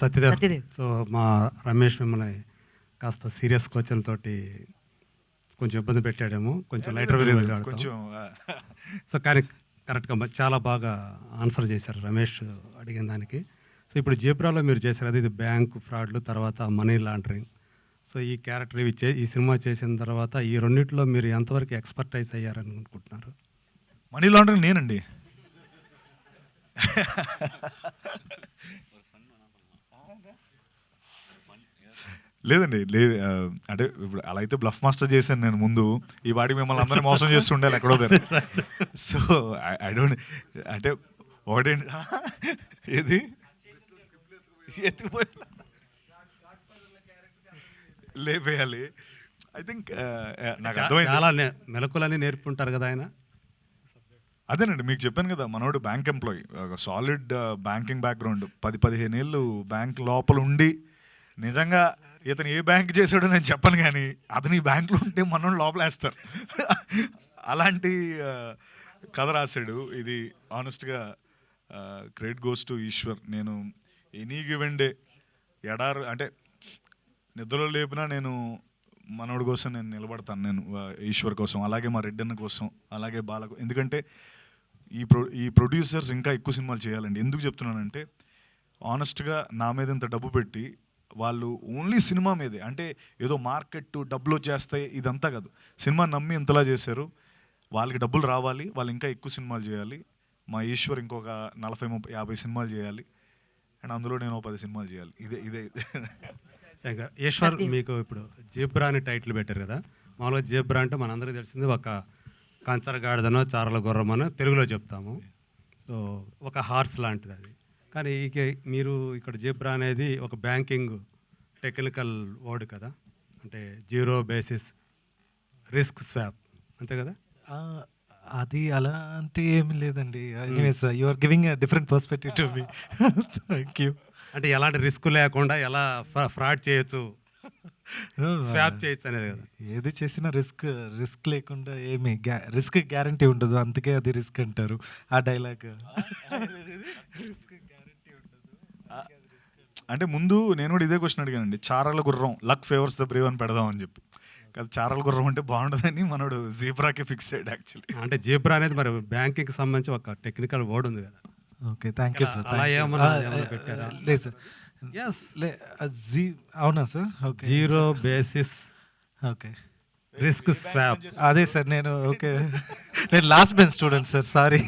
సత్యదేవ్. సో మా రమేష్ మిమ్మల్ని కాస్త సీరియస్ క్వశ్చన్తోటి కొంచెం ఇబ్బంది పెట్టాడేమో, కొంచెం లైటర్ కొంచెం. సో కానీ కరెక్ట్గా చాలా బాగా ఆన్సర్ చేశారు రమేష్ అడిగిన దానికి. సో ఇప్పుడు జేబ్రాలో మీరు చేశారు, అది ఇది బ్యాంక్ ఫ్రాడ్లు, తర్వాత మనీ లాండరింగ్. సో ఈ క్యారెక్టర్ ఈ సినిమా చేసిన తర్వాత ఈ రెండింటిలో మీరు ఎంతవరకు ఎక్స్పర్టైజ్ అయ్యారని అనుకుంటున్నారు? మనీ లాండరింగ్ నేనండి. లేదండి, లేదు. అంటే ఇప్పుడు అలా అయితే బ్లఫ్ మాస్టర్ చేశాను నేను ముందు, ఈ వాడికి మిమ్మల్ని అందరినీ మోసం చేస్తుండాలి ఎక్కడో దగ్గర. సో ఐ డోంట్ అంటే ఒకటేంటి ఏది ఎత్తుకుపోయి లేపేయాలి. ఐ థింక్ నాకు అర్థమైంది. చాలా మెలకులని నేర్పుంటారు కదా ఆయన. అదేనండి మీకు చెప్పాను కదా, మనోడు bank employee, solid banking background, 10-15 ఏళ్ళు బ్యాంక్ లోపల ఉండి, నిజంగా ఇతను ఏ బ్యాంక్ చేశాడో నేను చెప్పను, కానీ అతను ఈ బ్యాంకులో ఉంటే మనోడు లోపల వేస్తారు. అలాంటి కథ రాశాడు. ఇది ఆనెస్ట్గా క్రెడిట్ గోస్ టు ఈశ్వర్. నేను ఎనీ గివెన్ డే అంటే నిద్రలో లేపినా నేను మనోడి కోసం నేను నిలబడతాను, నేను ఈశ్వర్ కోసం, అలాగే మా రెడ్డన్న కోసం, అలాగే బాలకు. ఎందుకంటే ఈ ప్రొడ్యూసర్స్ ఇంకా ఎక్కువ సినిమాలు చేయాలండి. ఎందుకు చెప్తున్నానంటే ఆనెస్ట్గా నా మీద ఇంత డబ్బు పెట్టి వాళ్ళు ఓన్లీ సినిమా మీదే, అంటే ఏదో మార్కెట్ డబ్బులు వచ్చేస్తాయి ఇదంతా కాదు, సినిమా నమ్మి ఇంతలా చేశారు, వాళ్ళకి డబ్బులు రావాలి, వాళ్ళు ఇంకా ఎక్కువ సినిమాలు చేయాలి. మా ఈశ్వర్ ఇంకొక 40-50 సినిమాలు చేయాలి, అండ్ అందులో నేను 10 సినిమాలు చేయాలి. ఇదే ఈశ్వర్, మీకు ఇప్పుడు జేబ్రా అని టైటిల్ పెట్టారు కదా. మామూలుగా జేబ్రా అంటే మనందరికీ తెలిసింది ఒక కంచరగాడిదనో చారల గుర్రమనో తెలుగులో చెప్తాము. సో ఒక హార్స్ లాంటిది అది. కానీ మీరు ఇక్కడ జేబ్రా అనేది ఒక బ్యాంకింగ్ టెక్నికల్ వర్డ్ కదా, అంటే జీరో బేసిస్ రిస్క్ స్వాప్, అంతే కదా? అది అలా అంటే ఏమి లేదండి. You are giving a different perspective to me. Thank you. అంటే ఎలాంటి రిస్క్ లేకుండా ఎలా ఫ్రాడ్ చేయొచ్చు, స్వాప్ చేయొచ్చు అనేది కదా. ఏది చేసినా రిస్క్ లేకుండా ఏమి రిస్క్ గ్యారంటీ ఉండదు, అందుకే అది రిస్క్ అంటారు ఆ డైలాగ్. అంటే ముందు నేను కూడా ఇదే క్వశ్చన్ అడిగానండి, చారల గుర్రం లక్ ఫేవర్స్ ద బ్రేవ్ అని పెడదామని చెప్పి. కదా చారల గుర్రం అంటే బాగుంటుందని మనోడు జీబ్రాకి ఫిక్స్ అయ్యాడు యాక్చువల్లీ. అంటే జీబ్రా అనేది మరి బ్యాంకింగ్ సంబంధించి ఒక టెక్నికల్ వర్డ్ ఉంది కదా. Okay, thank you sir. అలా ఏమన్నా పెట్టారా? లేదు సార్. అవునా sir? Okay, zero basis okay risk swap. అదే సార్, నేను ఓకే నేను last bench student sir, sorry.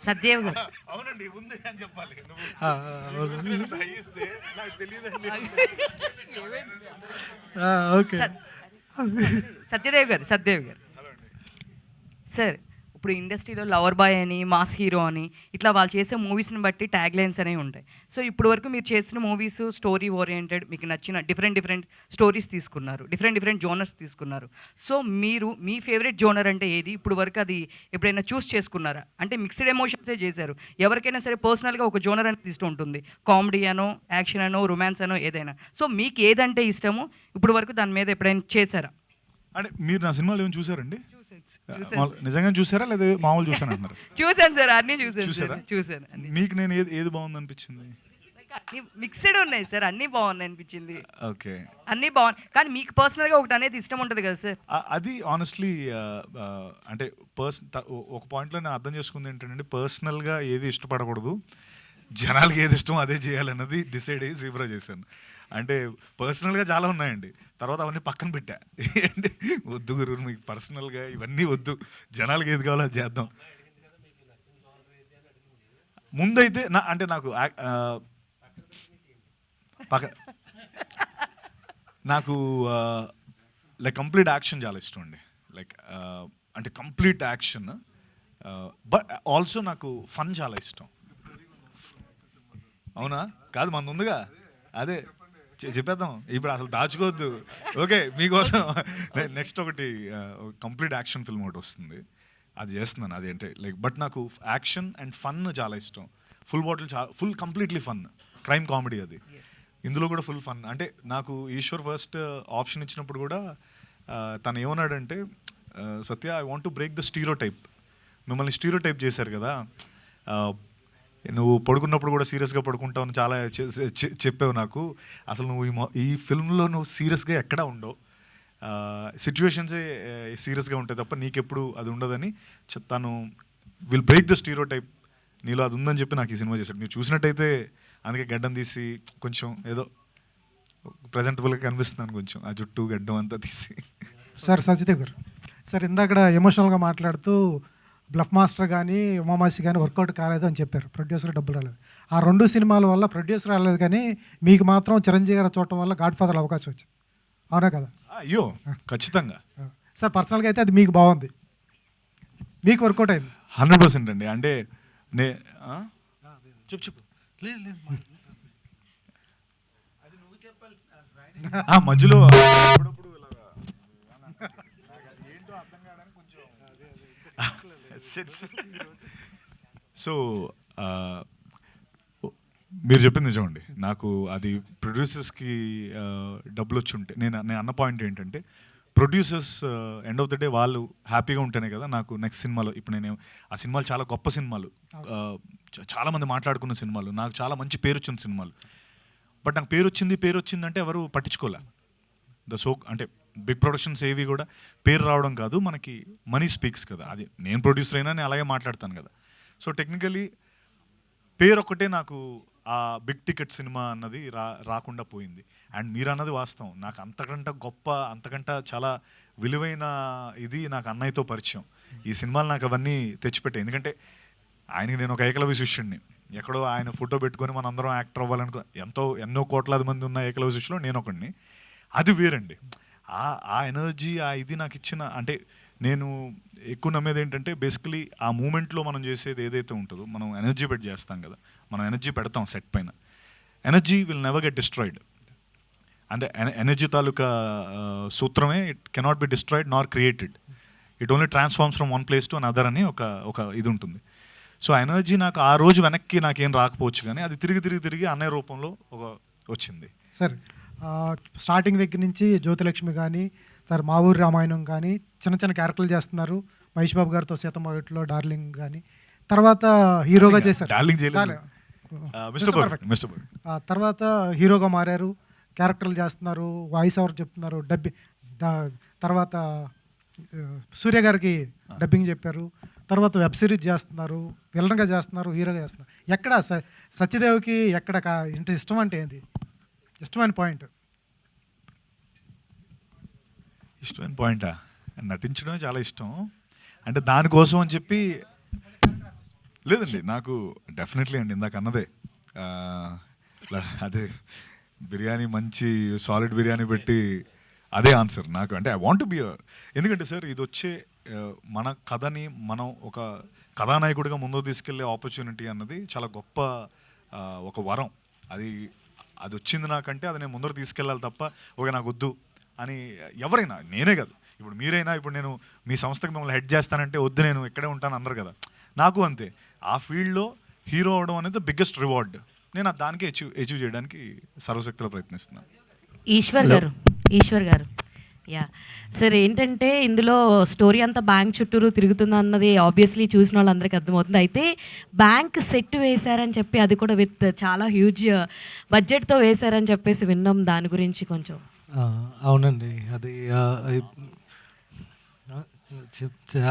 Satyadev గారు. అవునండి, ఉంది అని చెప్పాలి. ఓకే, సత్యదేవ్ గారు సార్, ఇప్పుడు ఇండస్ట్రీలో లవర్ బాయ్ అని మాస్ హీరో అని ఇట్లా వాళ్ళు చేసే మూవీస్ని బట్టి ట్యాగ్ లైన్స్ అనేవి ఉంటాయి. సో ఇప్పుడు వరకు మీరు చేసిన మూవీస్ స్టోరీ ఓరియంటెడ్, మీకు నచ్చిన డిఫరెంట్ స్టోరీస్ తీసుకున్నారు, డిఫరెంట్ జోనర్స్ తీసుకున్నారు. సో మీరు మీ ఫేవరెట్ జోనర్ అంటే ఏది? ఇప్పుడు వరకు అది ఎప్పుడైనా చూస్ చేసుకున్నారా? అంటే మిక్స్డ్ ఎమోషన్సే చేశారు. ఎవరికైనా సరే పర్సనల్గా ఒక జోనర్ అనేది ఇష్టం ఉంటుంది, కామెడీ అనో, యాక్షన్ అనో, రొమాన్స్ అనో, ఏదైనా. సో మీకు ఏదంటే ఇష్టమో ఇప్పుడు వరకు దాని మీద ఎప్పుడైనా చేశారా? అంటే మీరు నా సినిమాలు ఏమైనా చూసారండి? నిజంగా చూసారా లేదా మామూలు చూసాను అంటున్నారు? చూసాను సార్, అన్నీ చూసారా? చూసాను. మీకు నేను ఏది బాగుంది అనిపించింది? అన్ని మిక్స్డ్ ఉన్నాయి సార్, అన్నీ బాగున్నాయి అనిపించింది. ఓకే, అన్నీ బాగున్నాయి. కానీ మీకు పర్సనల్గా ఒకటి అనేది ఇష్టం ఉంటుంది కదా సార్? అది ఆనెస్ట్లీ అంటే ఒక పాయింట్లో నేను అర్థం చేసుకుంది ఏంటంటే, పర్సనల్గా ఏది ఇష్టపడకూడదు, జనాలకి ఏది ఇష్టం అదే చేయాలన్నది డిసైడ్ అయ్యి జీబ్రా చేశాను. అంటే పర్సనల్గా చాలా ఉన్నాయండి, తర్వాత అవన్నీ పక్కన పెట్టా. అంటే వద్దు గురు, మీకు పర్సనల్గా ఇవన్నీ వద్దు, జనాలకి ఏది కావాలో అది చేద్దాం. ముందైతే అంటే నాకు నాకు లైక్ కంప్లీట్ యాక్షన్ చాలా ఇష్టం అండి. లైక్ అంటే కంప్లీట్ యాక్షన్, బట్ ఆల్సో నాకు ఫన్ చాలా ఇష్టం. అవునా కాదు, మనది ఉందిగా, అదే చెప్పేద్దాం ఇప్పుడు, అసలు దాచుకోవద్దు. ఓకే, మీకోసం నెక్స్ట్ ఒకటి కంప్లీట్ యాక్షన్ ఫిల్మ్ ఒకటి వస్తుంది, అది చేస్తున్నాను. అదేంటే లైక్, బట్ నాకు యాక్షన్ అండ్ ఫన్ చాలా ఇష్టం. Full bottle full completely fun, crime comedy అది. ఇందులో కూడా ఫుల్ ఫన్. అంటే నాకు ఈశ్వర్ ఫస్ట్ ఆప్షన్ ఇచ్చినప్పుడు కూడా తను ఏమన్నాడంటే, Satya I want to break the stereotype. మిమ్మల్ని స్టీరియోటైప్ చేశారు కదా, నువ్వు పడుకున్నప్పుడు కూడా సీరియస్గా పడుకుంటావు అని చాలా చెప్పావు నాకు. అసలు నువ్వు ఈ ఫిల్మ్లో నువ్వు సీరియస్గా ఎక్కడా ఉండవు, సిచ్యువేషన్సే సీరియస్గా ఉంటాయి తప్ప నీకెప్పుడు అది ఉండదని తను విల్ బ్రేక్ ద స్టీరియోటైప్, నీలో అది ఉందని చెప్పి నాకు ఈ సినిమా చేశాడు. మీరు చూసినట్టయితే అందుకే గడ్డం తీసి కొంచెం ఏదో ప్రజెంటబుల్గా కనిపిస్తున్నాను, కొంచెం ఆ జుట్టు గడ్డం అంతా తీసి. సార్ సచిదేవ్ గారు, సార్ ఇందాక ఎమోషనల్గా మాట్లాడుతూ బ్లఫ్ మాస్టర్ కానీ ఉమామాసి కానీ వర్కౌట్ కాలేదు అని చెప్పారు, ప్రొడ్యూసర్ డబ్బులు రాలేదు. ఆ 2 సినిమాల వల్ల ప్రొడ్యూసర్ రాలేదు, కానీ మీకు మాత్రం చిరంజీవి గారు చూడటం వల్ల గాడ్ ఫాదర్ అవకాశం వచ్చింది, అవునా కదా? అయ్యో ఖచ్చితంగా సార్, పర్సనల్గా అయితే అది మీకు బాగుంది, మీకు వర్కౌట్ అయింది 100% అండి. అంటే చెప్పు మధ్యలో సో మీరు చెప్పింది నిజమండి. నాకు అది ప్రొడ్యూసర్స్కి డబ్బులు వచ్చి ఉంటే, నేను అన్న పాయింట్ ఏంటంటే, producers end of the day వాళ్ళు హ్యాపీగా ఉంటేనే కదా నాకు నెక్స్ట్ సినిమాలో, ఇప్పుడు నేను ఆ సినిమాలు చాలా గొప్ప సినిమాలు, చాలామంది మాట్లాడుకున్న సినిమాలు, నాకు చాలా మంచి పేరు వచ్చిన సినిమాలు. బట్ నాకు పేరు వచ్చిందంటే ఎవరు పట్టించుకోలే. అంటే బిగ్ ప్రొడక్షన్స్ ఏవి కూడా పేరు రావడం కాదు, మనకి మనీ స్పీక్స్ కదా. అది నేను ప్రొడ్యూసర్ అయినా నేను అలాగే మాట్లాడతాను కదా. సో టెక్నికలీ పేరు ఒక్కటే నాకు ఆ బిగ్ టికెట్ సినిమా అన్నది రాకుండా పోయింది. అండ్ మీరు అన్నది వాస్తవం, నాకు అంతకంటే గొప్ప, అంతకంటే చాలా విలువైన ఇది నాకు అన్నయ్యతో పరిచయం. ఈ సినిమాలు నాకు అవన్నీ తెచ్చిపెట్టాయి. ఎందుకంటే ఆయనకి నేను ఒక ఏకలవ్య శిష్యుడిని, ఎక్కడో ఆయన ఫోటో పెట్టుకొని మన అందరం యాక్టర్ అవ్వాలనుకో, ఎన్నో కోట్లాది మంది ఉన్న ఏకలవ్య శిష్యులో నేను ఒకడిని. అది వేరండి. ఆ ఎనర్జీ, ఆ ఇది నాకు ఇచ్చిన, అంటే నేను ఎక్కువ నమ్మేది ఏంటంటే, బేసికలీ ఆ మూమెంట్లో మనం చేసేది ఏదైతే ఉంటుందో, మనం ఎనర్జీ పెట్టి చేస్తాం కదా, మనం ఎనర్జీ పెడతాం సెట్ పైన, energy will never get destroyed. అంటే ఎనర్జీ తాలూకా సూత్రమే, it cannot be destroyed nor created, it only transforms from one place to another అని ఒక ఇది ఉంటుంది. సో ఎనర్జీ నాకు ఆ రోజు వెనక్కి నాకేం రాకపోవచ్చు, కానీ అది తిరిగి అన్నయ్య రూపంలో వచ్చింది. సార్ స్టార్టింగ్ దగ్గర నుంచి జ్యోతిలక్ష్మి కానీ, సార్ మా ఊరి రామాయణం కానీ చిన్న క్యారెక్టర్లు చేస్తున్నారు, మహేష్ బాబు గారితో సీతమ్మ వాకిట్లో డార్లింగ్ కానీ, తర్వాత హీరోగా చేశారు, తర్వాత హీరోగా మారారు, క్యారెక్టర్లు చేస్తున్నారు, వాయిస్ ఓవర్ చెప్తున్నారు, తర్వాత సూర్య గారికి డబ్బింగ్ చెప్పారు, తర్వాత వెబ్ సిరీస్ చేస్తున్నారు, విలన్గా చేస్తున్నారు, హీరోగా చేస్తున్నారు. ఎక్కడ సత్యదేవ్కి ఎక్కడ ఇంత ఇష్టం అంటే ఏంది ఇష్టమైన పాయింట్? ఇష్టమైన పాయింటా? నటించడమే చాలా ఇష్టం. అంటే దానికోసం అని చెప్పి లేదండి, నాకు డెఫినెట్లీ అండి ఇందాక అన్నదే, అదే బిర్యానీ, మంచి సాలిడ్ బిర్యానీ పెట్టి అదే ఆన్సర్ నాకు. అంటే ఐ వాంట్ బి, ఎందుకంటే సార్ ఇది వచ్చే మన కథని మనం ఒక కథానాయకుడిగా ముందుకు తీసుకెళ్లే ఆపర్చునిటీ అన్నది చాలా గొప్ప ఒక వరం. అది వచ్చింది నాకంటే అది నేను ముందర తీసుకెళ్ళాలి తప్ప ఓకే నాకు వద్దు అని ఎవరైనా, నేనే కాదు ఇప్పుడు మీరైనా, ఇప్పుడు నేను మీ సంస్థకి మిమ్మల్ని హెడ్ చేస్తానంటే వద్దు నేను ఇక్కడే ఉంటాను అందరు కదా, నాకు అంతే. ఆ ఫీల్డ్లో హీరో అవడం అనేది బిగ్గెస్ట్ రివార్డ్. నేను దానికి అచీవ్ చేయడానికి సర్వశక్తిలో ప్రయత్నిస్తున్నాను. ఈశ్వర్ గారు యా సార్, ఏంటంటే ఇందులో స్టోరీ అంతా బ్యాంక్ చుట్టూరు తిరుగుతుంది అన్నది ఆబ్వియస్లీ చూసిన వాళ్ళందరికీ అర్థమవుతుంది. అయితే బ్యాంక్ సెట్ వేశారని చెప్పి, అది కూడా విత్ చాలా హ్యూజ్ బడ్జెట్తో వేశారని చెప్పేసి విన్నాం. దాని గురించి కొంచెం. అవునండి,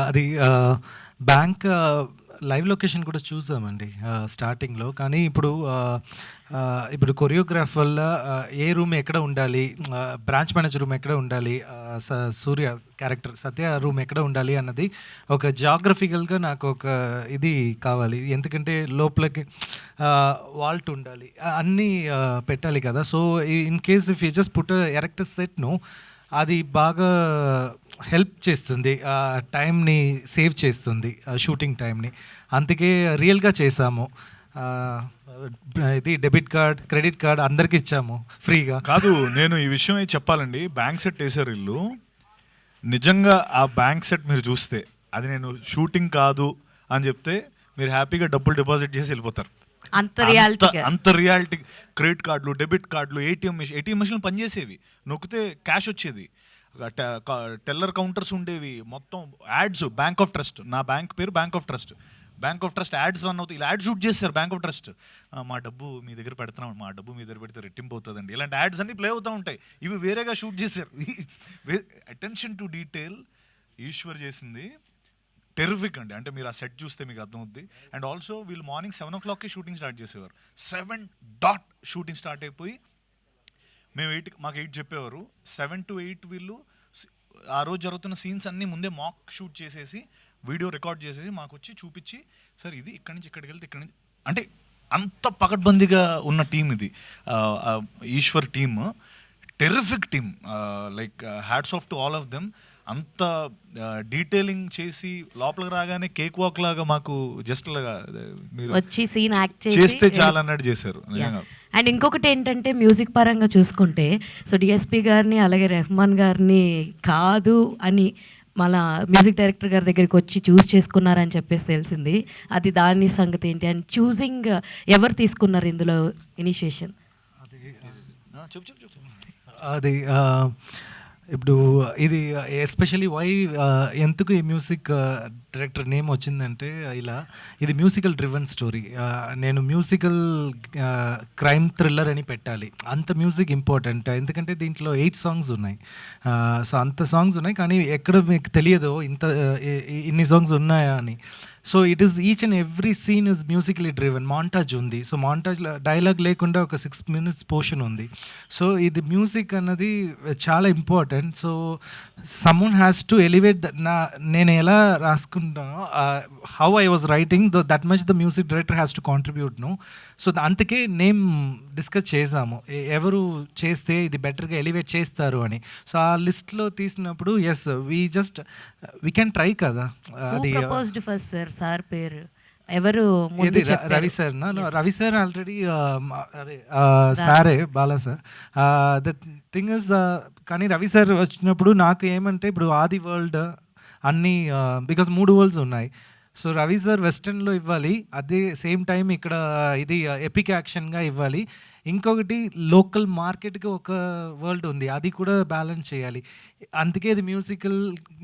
అది బ్యాంక్ లైవ్ లొకేషన్ కూడా చూసామండి స్టార్టింగ్లో. కానీ ఇప్పుడు కొరియోగ్రాఫ్ వల్ల ఏ రూమ్ ఎక్కడ ఉండాలి, బ్రాంచ్ మేనేజర్ రూమ్ ఎక్కడ ఉండాలి, సూర్య క్యారెక్టర్ సత్య రూమ్ ఎక్కడ ఉండాలి అన్నది ఒక జాగ్రఫికల్గా నాకు ఒక ఇది కావాలి. ఎందుకంటే లోపలికి వాల్ట్ ఉండాలి, అన్నీ పెట్టాలి కదా. So in case if you just put erect సెట్ను, అది బాగా హెల్ప్ చేస్తుంది, టైంని సేవ్ చేస్తుంది, షూటింగ్ టైంని. అందుకే రియల్గా చేసాము. ఇది డెబిట్ కార్డ్, క్రెడిట్ కార్డ్ అందరికి ఇచ్చాము ఫ్రీగా. కాదు, నేను ఈ విషయం చెప్పాలండి. బ్యాంక్ సెట్ వేసారు ఇల్లు, నిజంగా ఆ బ్యాంక్ సెట్ మీరు చూస్తే అది నేను షూటింగ్ కాదు అని చెప్తే మీరు హ్యాపీగా డబ్బులు డిపాజిట్ చేసి వెళ్ళిపోతారు. అంత రియాలిటీ. క్రెడిట్ కార్డులు, డెబిట్ కార్డులు, ఏటీఎం మెషిన్లు పనిచేసేవి, నొక్కితే క్యాష్ వచ్చేది, టెల్లర్ కౌంటర్స్ ఉండేవి, మొత్తం యాడ్స్. బ్యాంక్ ఆఫ్ ట్రస్ట్, నా బ్యాంక్ పేరు bank of trust. Bank of trust ads run అవుతాయి. ఇలా యాడ్ షూట్ చేస్తారు బ్యాంక్ ఆఫ్ ట్రస్ట్. మా డబ్బు మీ దగ్గర పెడుతున్నాం, మా డబ్బు మీ దగ్గర పెడితే రెట్టింపు అవుతుందండి, ఇలాంటి యాడ్స్ అన్ని ప్లే అవుతూ ఉంటాయి. ఇవి వేరేగా షూట్ చేశారు. అటెన్షన్ టు డీటెయిల్ ఈశ్వర్ చేసింది టెరిఫిక్ అండి. అంటే మీరు ఆ సెట్ చూస్తే మీకు అర్థమవుద్ది. అండ్ ఆల్సో వీళ్ళు మార్నింగ్ 7 o'clockకి షూటింగ్ స్టార్ట్ చేసేవారు. 7 షూటింగ్ స్టార్ట్ అయిపోయి మేము 8, మాకు 8 చెప్పేవారు. 7 to 8 వీళ్ళు ఆ రోజు జరుగుతున్న సీన్స్ అన్నీ ముందే మాక్ షూట్ చేసేసి వీడియో రికార్డ్ చేసేసి మాకు వచ్చి చూపించి, సార్ ఇది ఇక్కడి నుంచి ఇక్కడికి వెళ్తే ఇక్కడి నుంచి, అంటే అంత పకడ్బందీగా ఉన్న టీం ఇది. Eshwar team terrific team, like hats off to all of them. అంత డీటెయిలింగ్ చేసి లోపలికి రాగానే కేక్ వాక్ లాగా మాకు జస్ట్ మీరు వచ్చి సీన్ యాక్ట్ చేస్తే చాలా అన్నట్టు చేశారు. అండ్ ఇంకొకటి ఏంటంటే మ్యూజిక్ పరంగా చూసుకుంటే, సో డిఎస్పి గారిని అలాగే రెహమాన్ గారిని కాదు అని మళ్ళా మ్యూజిక్ డైరెక్టర్ గారి దగ్గరికి వచ్చి చూస్ చేసుకున్నారని చెప్పేసి తెలిసింది. అది దాని సంగతి ఏంటి, అండ్ చూసింగ్ ఎవరు తీసుకున్నారు ఇందులో ఇనిషియేషన్? అది ఇప్పుడు ఇది ఎస్పెషలీ ఎందుకు ఈ మ్యూజిక్ డైరెక్టర్ నేమ్ వచ్చిందంటే, ఇలా ఇది మ్యూజికల్ డ్రివెన్ స్టోరీ. నేను మ్యూజికల్ క్రైమ్ థ్రిల్లర్ అని పెట్టాలి. అంత మ్యూజిక్ ఇంపార్టెంట్, ఎందుకంటే దీంట్లో 8 songs ఉన్నాయి. సో అంత సాంగ్స్ ఉన్నాయి, కానీ ఎక్కడ మీకు తెలియదు ఇన్ని సాంగ్స్ ఉన్నాయా అని. So it is each and every scene is musically driven. Montage ఉంది, సో మాంటాజ్ డైలాగ్ లేకుండా ఒక 6 minutes పోర్షన్ ఉంది. సో ఇది మ్యూజిక్ అన్నది చాలా important. So someone has to elevate నేను ఎలా రాసుకుంటానో, how I was writing that much the music director has to contribute no. So అందుకే నేమ్ డిస్కస్ చేసాము, ఎవరు చేస్తే ఇది బెటర్గా ఎలివేట్ చేస్తారు అని. సో ఆ లిస్ట్లో తీసినప్పుడు ఎస్ వీ కెన్ ట్రై కదా. అది సార్ పేరు ఎవరు? Ravi sir. Ravi sir already సారే Bala sir. The thing is, కానీ రవి సార్ వచ్చినప్పుడు నాకు ఏమంటే, ఇప్పుడు ఆది వరల్డ్ అన్నీ బికాజ్ 3 worlds ఉన్నాయి. సో రవి సార్ వెస్టర్న్లో ఇవ్వాలి, అదే సేమ్ టైం ఇక్కడ ఇది ఎపిక్ యాక్షన్గా ఇవ్వాలి. ఇంకొకటి లోకల్ మార్కెట్కి ఒక వరల్డ్ ఉంది, అది కూడా బ్యాలెన్స్ చేయాలి. అందుకే ఇది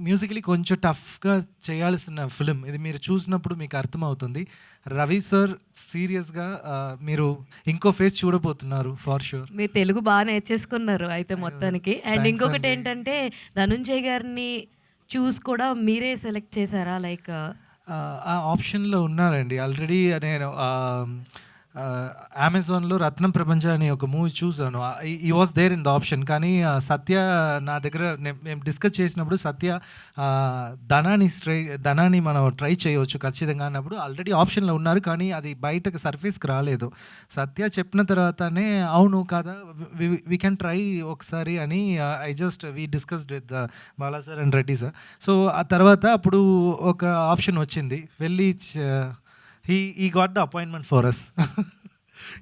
మ్యూజికలీ కొంచెం టఫ్గా చేయాల్సిన ఫిలిం. ఇది మీరు చూసినప్పుడు మీకు అర్థమవుతుంది. రవి సార్ సీరియస్గా మీరు ఇంకో ఫేస్ చూడబోతున్నారు ఫార్ షూర్. మీరు తెలుగు బాగా నేర్చేసుకున్నారు అయితే మొత్తానికి. అండ్ ఇంకొకటి ఏంటంటే, ధనుంజయ్ గారిని చూసి కూడా మీరే సెలెక్ట్ చేశారా? లైక్ ఆ ఆప్షన్లో ఉన్నారండి ఆల్రెడీ. నేను అమెజాన్లో రత్నం ప్రపంచ అని ఒక మూవీ చూసాను. He was there in the option. కానీ సత్య నా దగ్గర మేము డిస్కస్ చేసినప్పుడు సత్య ధనాన్ని మనం ట్రై చేయవచ్చు ఖచ్చితంగా అన్నప్పుడు ఆల్రెడీ ఆప్షన్లో ఉన్నారు, కానీ అది బయటకు సర్ఫేస్కి రాలేదు. సత్య చెప్పిన తర్వాతనే అవును కదా వీ కెన్ ట్రై ఒకసారి అని we discussed with Bala sir and Reddy sir. So ఆ తర్వాత అప్పుడు ఒక ఆప్షన్ వచ్చింది, వెళ్ళి he got the appointment for us.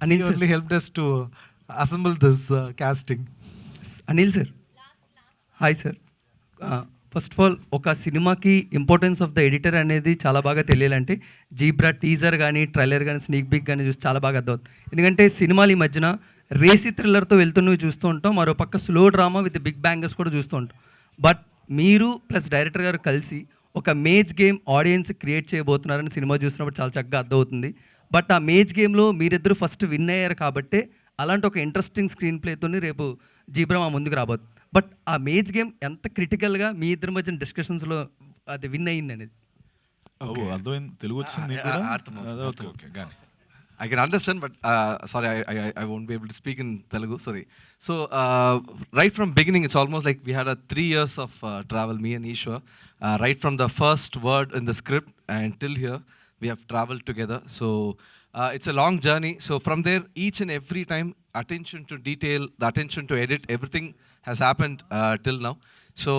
And he only helped us to assemble this casting. Anil sir, hi sir. First of all ఒక సినిమాకి ఇంపార్టెన్స్ ఆఫ్ ద ఎడిటర్ అనేది చాలా బాగా తెలియాలంటే జీబ్రా టీజర్ కానీ ట్రైలర్ కానీ స్నీక్ పిక్ కానీ చూసి చాలా బాగా అర్థమవుతుంది. ఎందుకంటే సినిమాలు ఈ మధ్యన రేసీ థ్రిల్లర్తో వెళ్తున్నవి చూస్తూ ఉంటాం, మరో పక్క slow drama with big bangers కూడా చూస్తూ ఉంటాం. బట్ మీరు ప్లస్ డైరెక్టర్ గారు కలిసి ఒక మేజ్ గేమ్ ఆడియన్స్ క్రియేట్ చేయబోతున్నారని సినిమా చూసినప్పుడు చాలా చక్కగా అర్థమవుతుంది. బట్ ఆ మేజ్ గేమ్లో మీరిద్దరు ఫస్ట్ విన్ అయ్యారు కాబట్టి అలాంటి ఒక ఇంట్రెస్టింగ్ స్క్రీన్ ప్లేతోని రేపు జీబ్రా మా ముందుకు రాబోతుంది. బట్ ఆ మేజ్ గేమ్ ఎంత క్రిటికల్గా మీ ఇద్దరి మధ్య డిస్కషన్స్లో అది విన్ అయ్యింది అనేది అర్థమైంది. తెలుగు వచ్చింది I can understand, but sorry, I won't be able to speak in Telugu, sorry. So, right from beginning, it's almost like we had 3 years of travel, me and Ishwar. Right from the first word in the script and till here, we have traveled together. So, it's a long journey. So, from there, each and every time, attention to detail, the attention to edit, everything has happened till now. So,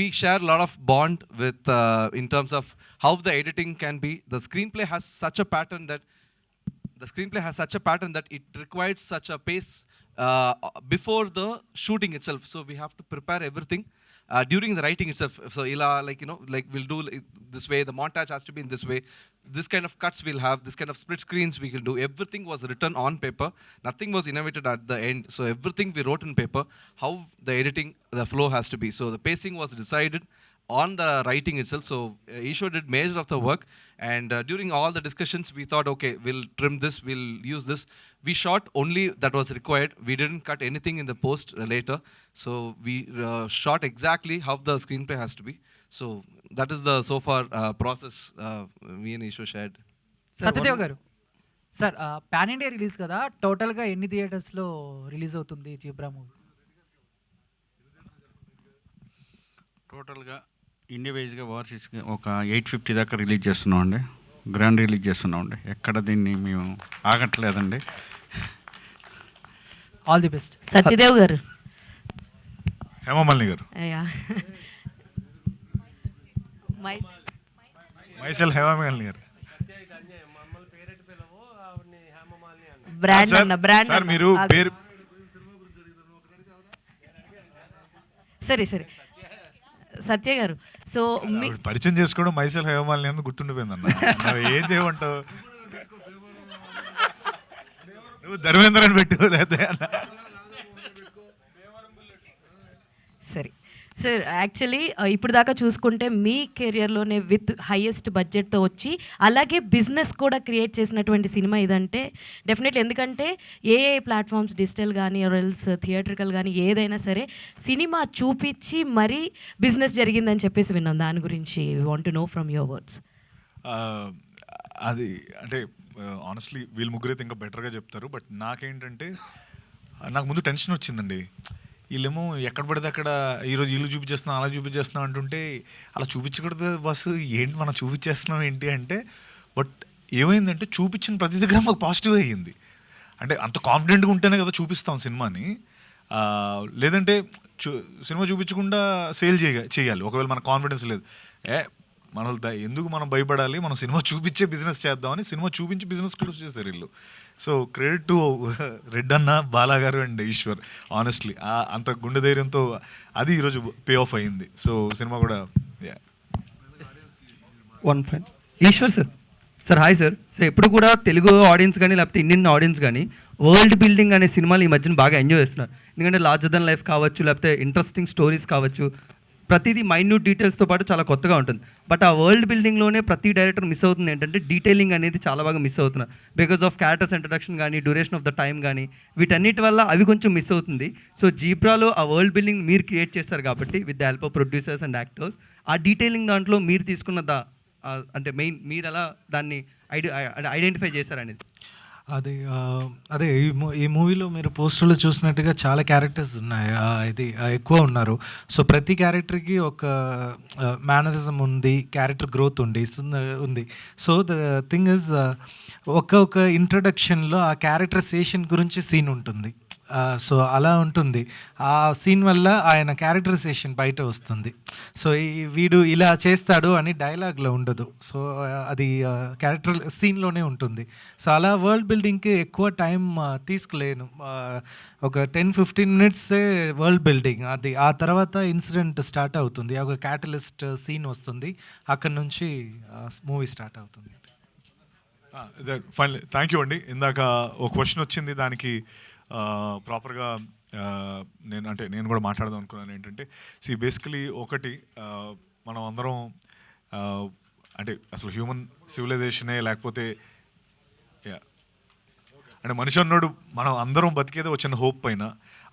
we share a lot of bond with, in terms of how the editing can be. The screenplay has such a pattern that it requires such a pace before the shooting itself. So we have to prepare everything during the writing itself. So like we'll do this way, the montage has to be in this way, this kind of cuts we'll have, this kind of split screens we can do. Everything was written on paper, nothing was innovated at the end. So everything we wrote in paper, how the editing, the flow has to be. So the pacing was decided on the writing itself. So Ishwar did major of the work, and during all the discussions we thought, okay, we'll trim this, we'll use this. We shot only that was required. We didn't cut anything in the post later. So we shot exactly how the screenplay has to be. So that is the so far process me and Ishwar shared. Satyadev గారు, సార్ పాన్ ఇండియా రిలీజ్ కదా, టోటల్గా ఎన్ని థియేటర్స్లో రిలీజ్ అవుతుంది జీబ్రా మూవీ? టోటల్గా ఇండియా వైజ్గా ఓవర్సీస్కి ఒక 850 దాకా రిలీజ్ చేస్తున్నాం అండి, గ్రాండ్ రిలీజ్ చేస్తున్నాం అండి. ఎక్కడ దీన్ని మేము ఆగట్లేదండి. All the best. Satyadev garu, Hemamalini గారు, మైసెల్ హేమమాలిని గారు. బ్రాండ్ అన్న బ్రాండ్ సార్ మీరు పేరు సరే సరే సత్య గారు. సో పరిచయం చేసుకోవడం మైసెల్ హేమమాలిని అని గుర్తుండిపోయిందన్న. ఏం చేయమంటావు నువ్వు? ధర్మేంద్ర అని పెట్టు లేదా? సరే సార్, యాక్చువల్లీ ఇప్పుడు దాకా చూసుకుంటే మీ కెరియర్లోనే విత్ హైయెస్ట్ బడ్జెట్తో వచ్చి అలాగే బిజినెస్ కూడా క్రియేట్ చేసినటువంటి సినిమా ఇదంటే డెఫినెట్లీ, ఎందుకంటే ఏ ప్లాట్ఫామ్స్ డిజిటల్ కానీ ఎల్స్ థియేట్రికల్ కానీ ఏదైనా సరే సినిమా చూపించి మరీ బిజినెస్ జరిగిందని చెప్పేసి విన్నాం. దాని గురించి want to know from your words. అది అంటే ఆనెస్ట్లీ వీళ్ళు ముగ్గురైతే ఇంకా బెటర్గా చెప్తారు. బట్ నాకేంటంటే నాకు ముందు టెన్షన్ వచ్చిందండి. వీళ్ళేమో ఎక్కడ పడితే అక్కడ ఈరోజు ఇల్లు చూపించేస్తున్నాం, అలా చూపించేస్తున్నాం అంటుంటే అలా చూపించకూడదు బస్సు, ఏంటి మనం చూపించేస్తున్నాం ఏంటి అంటే. బట్ ఏమైందంటే చూపించిన ప్రతి దగ్గర మాకు పాజిటివ్ అయ్యింది. అంటే అంత కాన్ఫిడెంట్గా ఉంటేనే కదా చూపిస్తాం సినిమాని. లేదంటే సినిమా చూపించకుండా సేల్ చేయాలి. ఒకవేళ మన కాన్ఫిడెన్స్ లేదు, మన ఎందుకు మనం భయపడాలి, మనం సినిమా చూపించే బిజినెస్ చేద్దామని సినిమా చూపించి బిజినెస్ క్లోజ్ చేశారు వీళ్ళు. సో క్రెడిట్ టు రెడ్ అన్న, బాలా గారు అండ్ ఈశ్వర్. ఆనెస్ట్లీ అంత గుండె ధైర్యంతో అది ఈరోజు పే ఆఫ్ అయ్యింది. సో సినిమా కూడా Eshwar sir. Sir hi sir. So ఎప్పుడు కూడా తెలుగు ఆడియన్స్ కానీ లేకపోతే ఇండియన్ ఆడియన్స్ కానీ వరల్డ్ బిల్డింగ్ అనే సినిమాలు ఈ మధ్యన బాగా ఎంజాయ్ చేస్తున్నారు. ఎందుకంటే లార్జర్ దెన్ లైఫ్ కావచ్చు, లేకపోతే ఇంట్రెస్టింగ్ స్టోరీస్ కావచ్చు, ప్రతిదీ మైన్యూట్ డీటెయిల్స్తో పాటు చాలా కొత్తగా ఉంటుంది. బట్ ఆ వరల్డ్ బిల్డింగ్లోనే ప్రతి డైరెక్టర్ మిస్ అవుతుంది ఏంటంటే డీటెయిలింగ్ అనేది చాలా బాగా మిస్ అవుతున్నారు. బికాస్ ఆఫ్ క్యారెక్టర్స్ ఇంట్రడక్షన్ కానీ, డ్యూరేషన్ ఆఫ్ ద టైం కానీ, వీటన్నిటి వల్ల అవి కొంచెం మిస్ అవుతుంది. సో జీబ్రాలో ఆ వరల్డ్ బిల్డింగ్ మీరు క్రియేట్ చేస్తారు కాబట్టి with the help of producers and actors, ఆ డీటెయిలింగ్ దాంట్లో మీరు తీసుకున్న అంటే మెయిన్ మీరు ఎలా దాన్ని ఐడెంటిఫై చేశారనేది. అదే ఈ మూవీలో మీరు పోస్టర్లో చూసినట్టుగా చాలా క్యారెక్టర్స్ ఉన్నాయి. ఎక్కువ ఉన్నారు. సో ప్రతి క్యారెక్టర్కి ఒక మేనరిజం ఉంది, క్యారెక్టర్ గ్రోత్ ఉంది. సో ద థింగ్ ఇస్ ఒక ఇంట్రడక్షన్లో ఆ క్యారెక్టరైజేషన్ గురించి సీన్ ఉంటుంది. సో అలా ఉంటుంది. ఆ సీన్ వల్ల ఆయన క్యారెక్టరైజేషన్ బయట వస్తుంది. సో వీడు ఇలా చేస్తాడు అని డైలాగ్లో ఉండదు. సో అది క్యారెక్టర్ సీన్లోనే ఉంటుంది. సో అలా వరల్డ్ బిల్డింగ్కి ఎక్కువ టైం తీసుకోలేను. ఒక 10-15 మినిట్సే వరల్డ్ బిల్డింగ్. అది ఆ తర్వాత ఇన్సిడెంట్ స్టార్ట్ అవుతుంది. ఒక క్యాటలిస్ట్ సీన్ వస్తుంది. అక్కడ నుంచి మూవీ స్టార్ట్ అవుతుంది. ఫైనల్ థ్యాంక్ యూ అండి. ఇందాక ఒక క్వశ్చన్ వచ్చింది, దానికి ప్రాపర్గా నేను కూడా మాట్లాడదాం అనుకున్నాను. ఏంటంటే బేసికలీ ఒకటి, మనం అందరం అంటే అసలు హ్యూమన్ సివిలైజేషనే లేకపోతే అంటే మనిషి అన్నాడు మనం అందరం బతికేది ఒక చిన్న హోప్ పైన.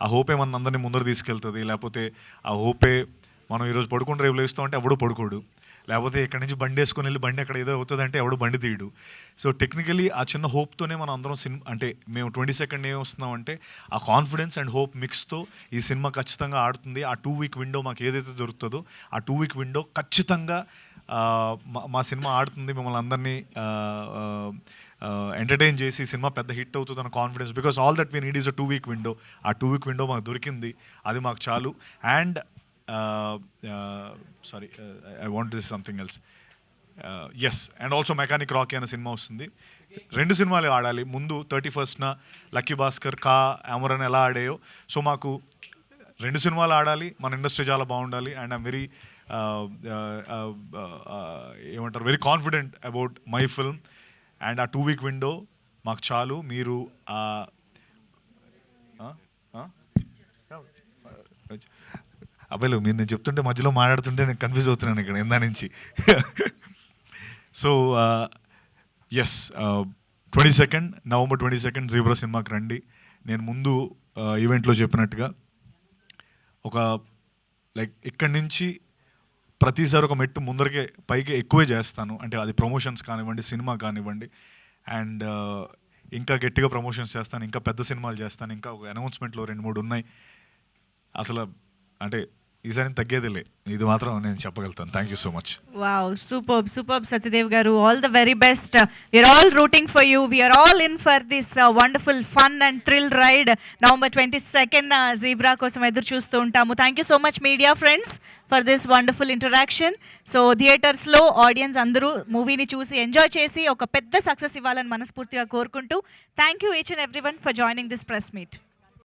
ఆ హోపే మన అందరినీ ముందర తీసుకెళ్తుంది. లేకపోతే ఆ హోపే మనం ఈరోజు పడుకుని రేపు లేస్తాం అంటే ఎవడు పడుకోడు. లేకపోతే ఇక్కడి నుంచి బండి వేసుకొని వెళ్ళి బండి అక్కడ ఏదో అవుతుంది అంటే ఎవడు బండి తీయడు. సో టెక్నికలీ ఆ చిన్న హోప్తోనే మనం అందరం అంటే మేము 22nd ఏం వస్తున్నామంటే ఆ కాన్ఫిడెన్స్ అండ్ హోప్ మిక్స్తో ఈ సినిమా ఖచ్చితంగా ఆడుతుంది. ఆ 2 వీక్ విండో మాకు ఏదైతే దొరుకుతుందో ఆ 2 వీక్ విండో ఖచ్చితంగా మా సినిమా ఆడుతుంది. మిమ్మల్ని అందరినీ ఎంటర్టైన్ చేసి సినిమా పెద్ద హిట్ అవుతుంది అన్న confidence. Because all that we need is a 2 week window. ఆ 2 వీక్ విండో మాకు దొరికింది, అది మాకు చాలు. And sorry, I want this something else. Yes, and also Mechanic Rocky అనే సినిమా వస్తుంది. 2 సినిమాలు ఆడాలి. ముందు 31st లక్కీ భాస్కర్, కా, అమరన్ ఎలా ఆడాయో, సో మాకు 2 సినిమాలు ఆడాలి. మన ఇండస్ట్రీ చాలా బాగుండాలి. అండ్ ఐమ్ వెరీ ఏమంటారు, very confident about my film. And ఆ 2 వీక్ విండో మాకు చాలు. మీరు అబ్బాయిలు మీరు నేను చెప్తుంటే మధ్యలో మాట్లాడుతుంటే నేను కన్ఫ్యూజ్ అవుతున్నాను ఇక్కడ ఎందా నుంచి. సో ఎస్, November 22 జీబ్రా సినిమాకి రండి. నేను ముందు ఈవెంట్లో చెప్పినట్టుగా ఒక ఇక్కడి నుంచి ప్రతిసారి ఒక మెట్టు ముందరకే పైకి ఎక్కువే చేస్తాను. అంటే అది ప్రమోషన్స్ కానివ్వండి, సినిమా కానివ్వండి. అండ్ ఇంకా గట్టిగా ప్రమోషన్స్ చేస్తాను, ఇంకా పెద్ద సినిమాలు చేస్తాను. ఇంకా ఒక అనౌన్స్మెంట్లో 2-3 ఉన్నాయి. అసలు అంటే ఈసారి తగ్గేదిలే, ఇది మాత్రం నేను చెప్పగలుగుతాను. Thank you so much. Wow, superb Satyadev garu. All the very best. We are all rooting for you. We are all in for this wonderful fun and thrill ride. November 22nd Zebra kosam edur chustu untamu. Thank you so much media friends for this wonderful interaction. So theaters lo audience andaru movie ni chusi enjoy chesi oka pedda success ivalani manaspurtiga korukuntu. Thank you each and everyone for joining this press meet.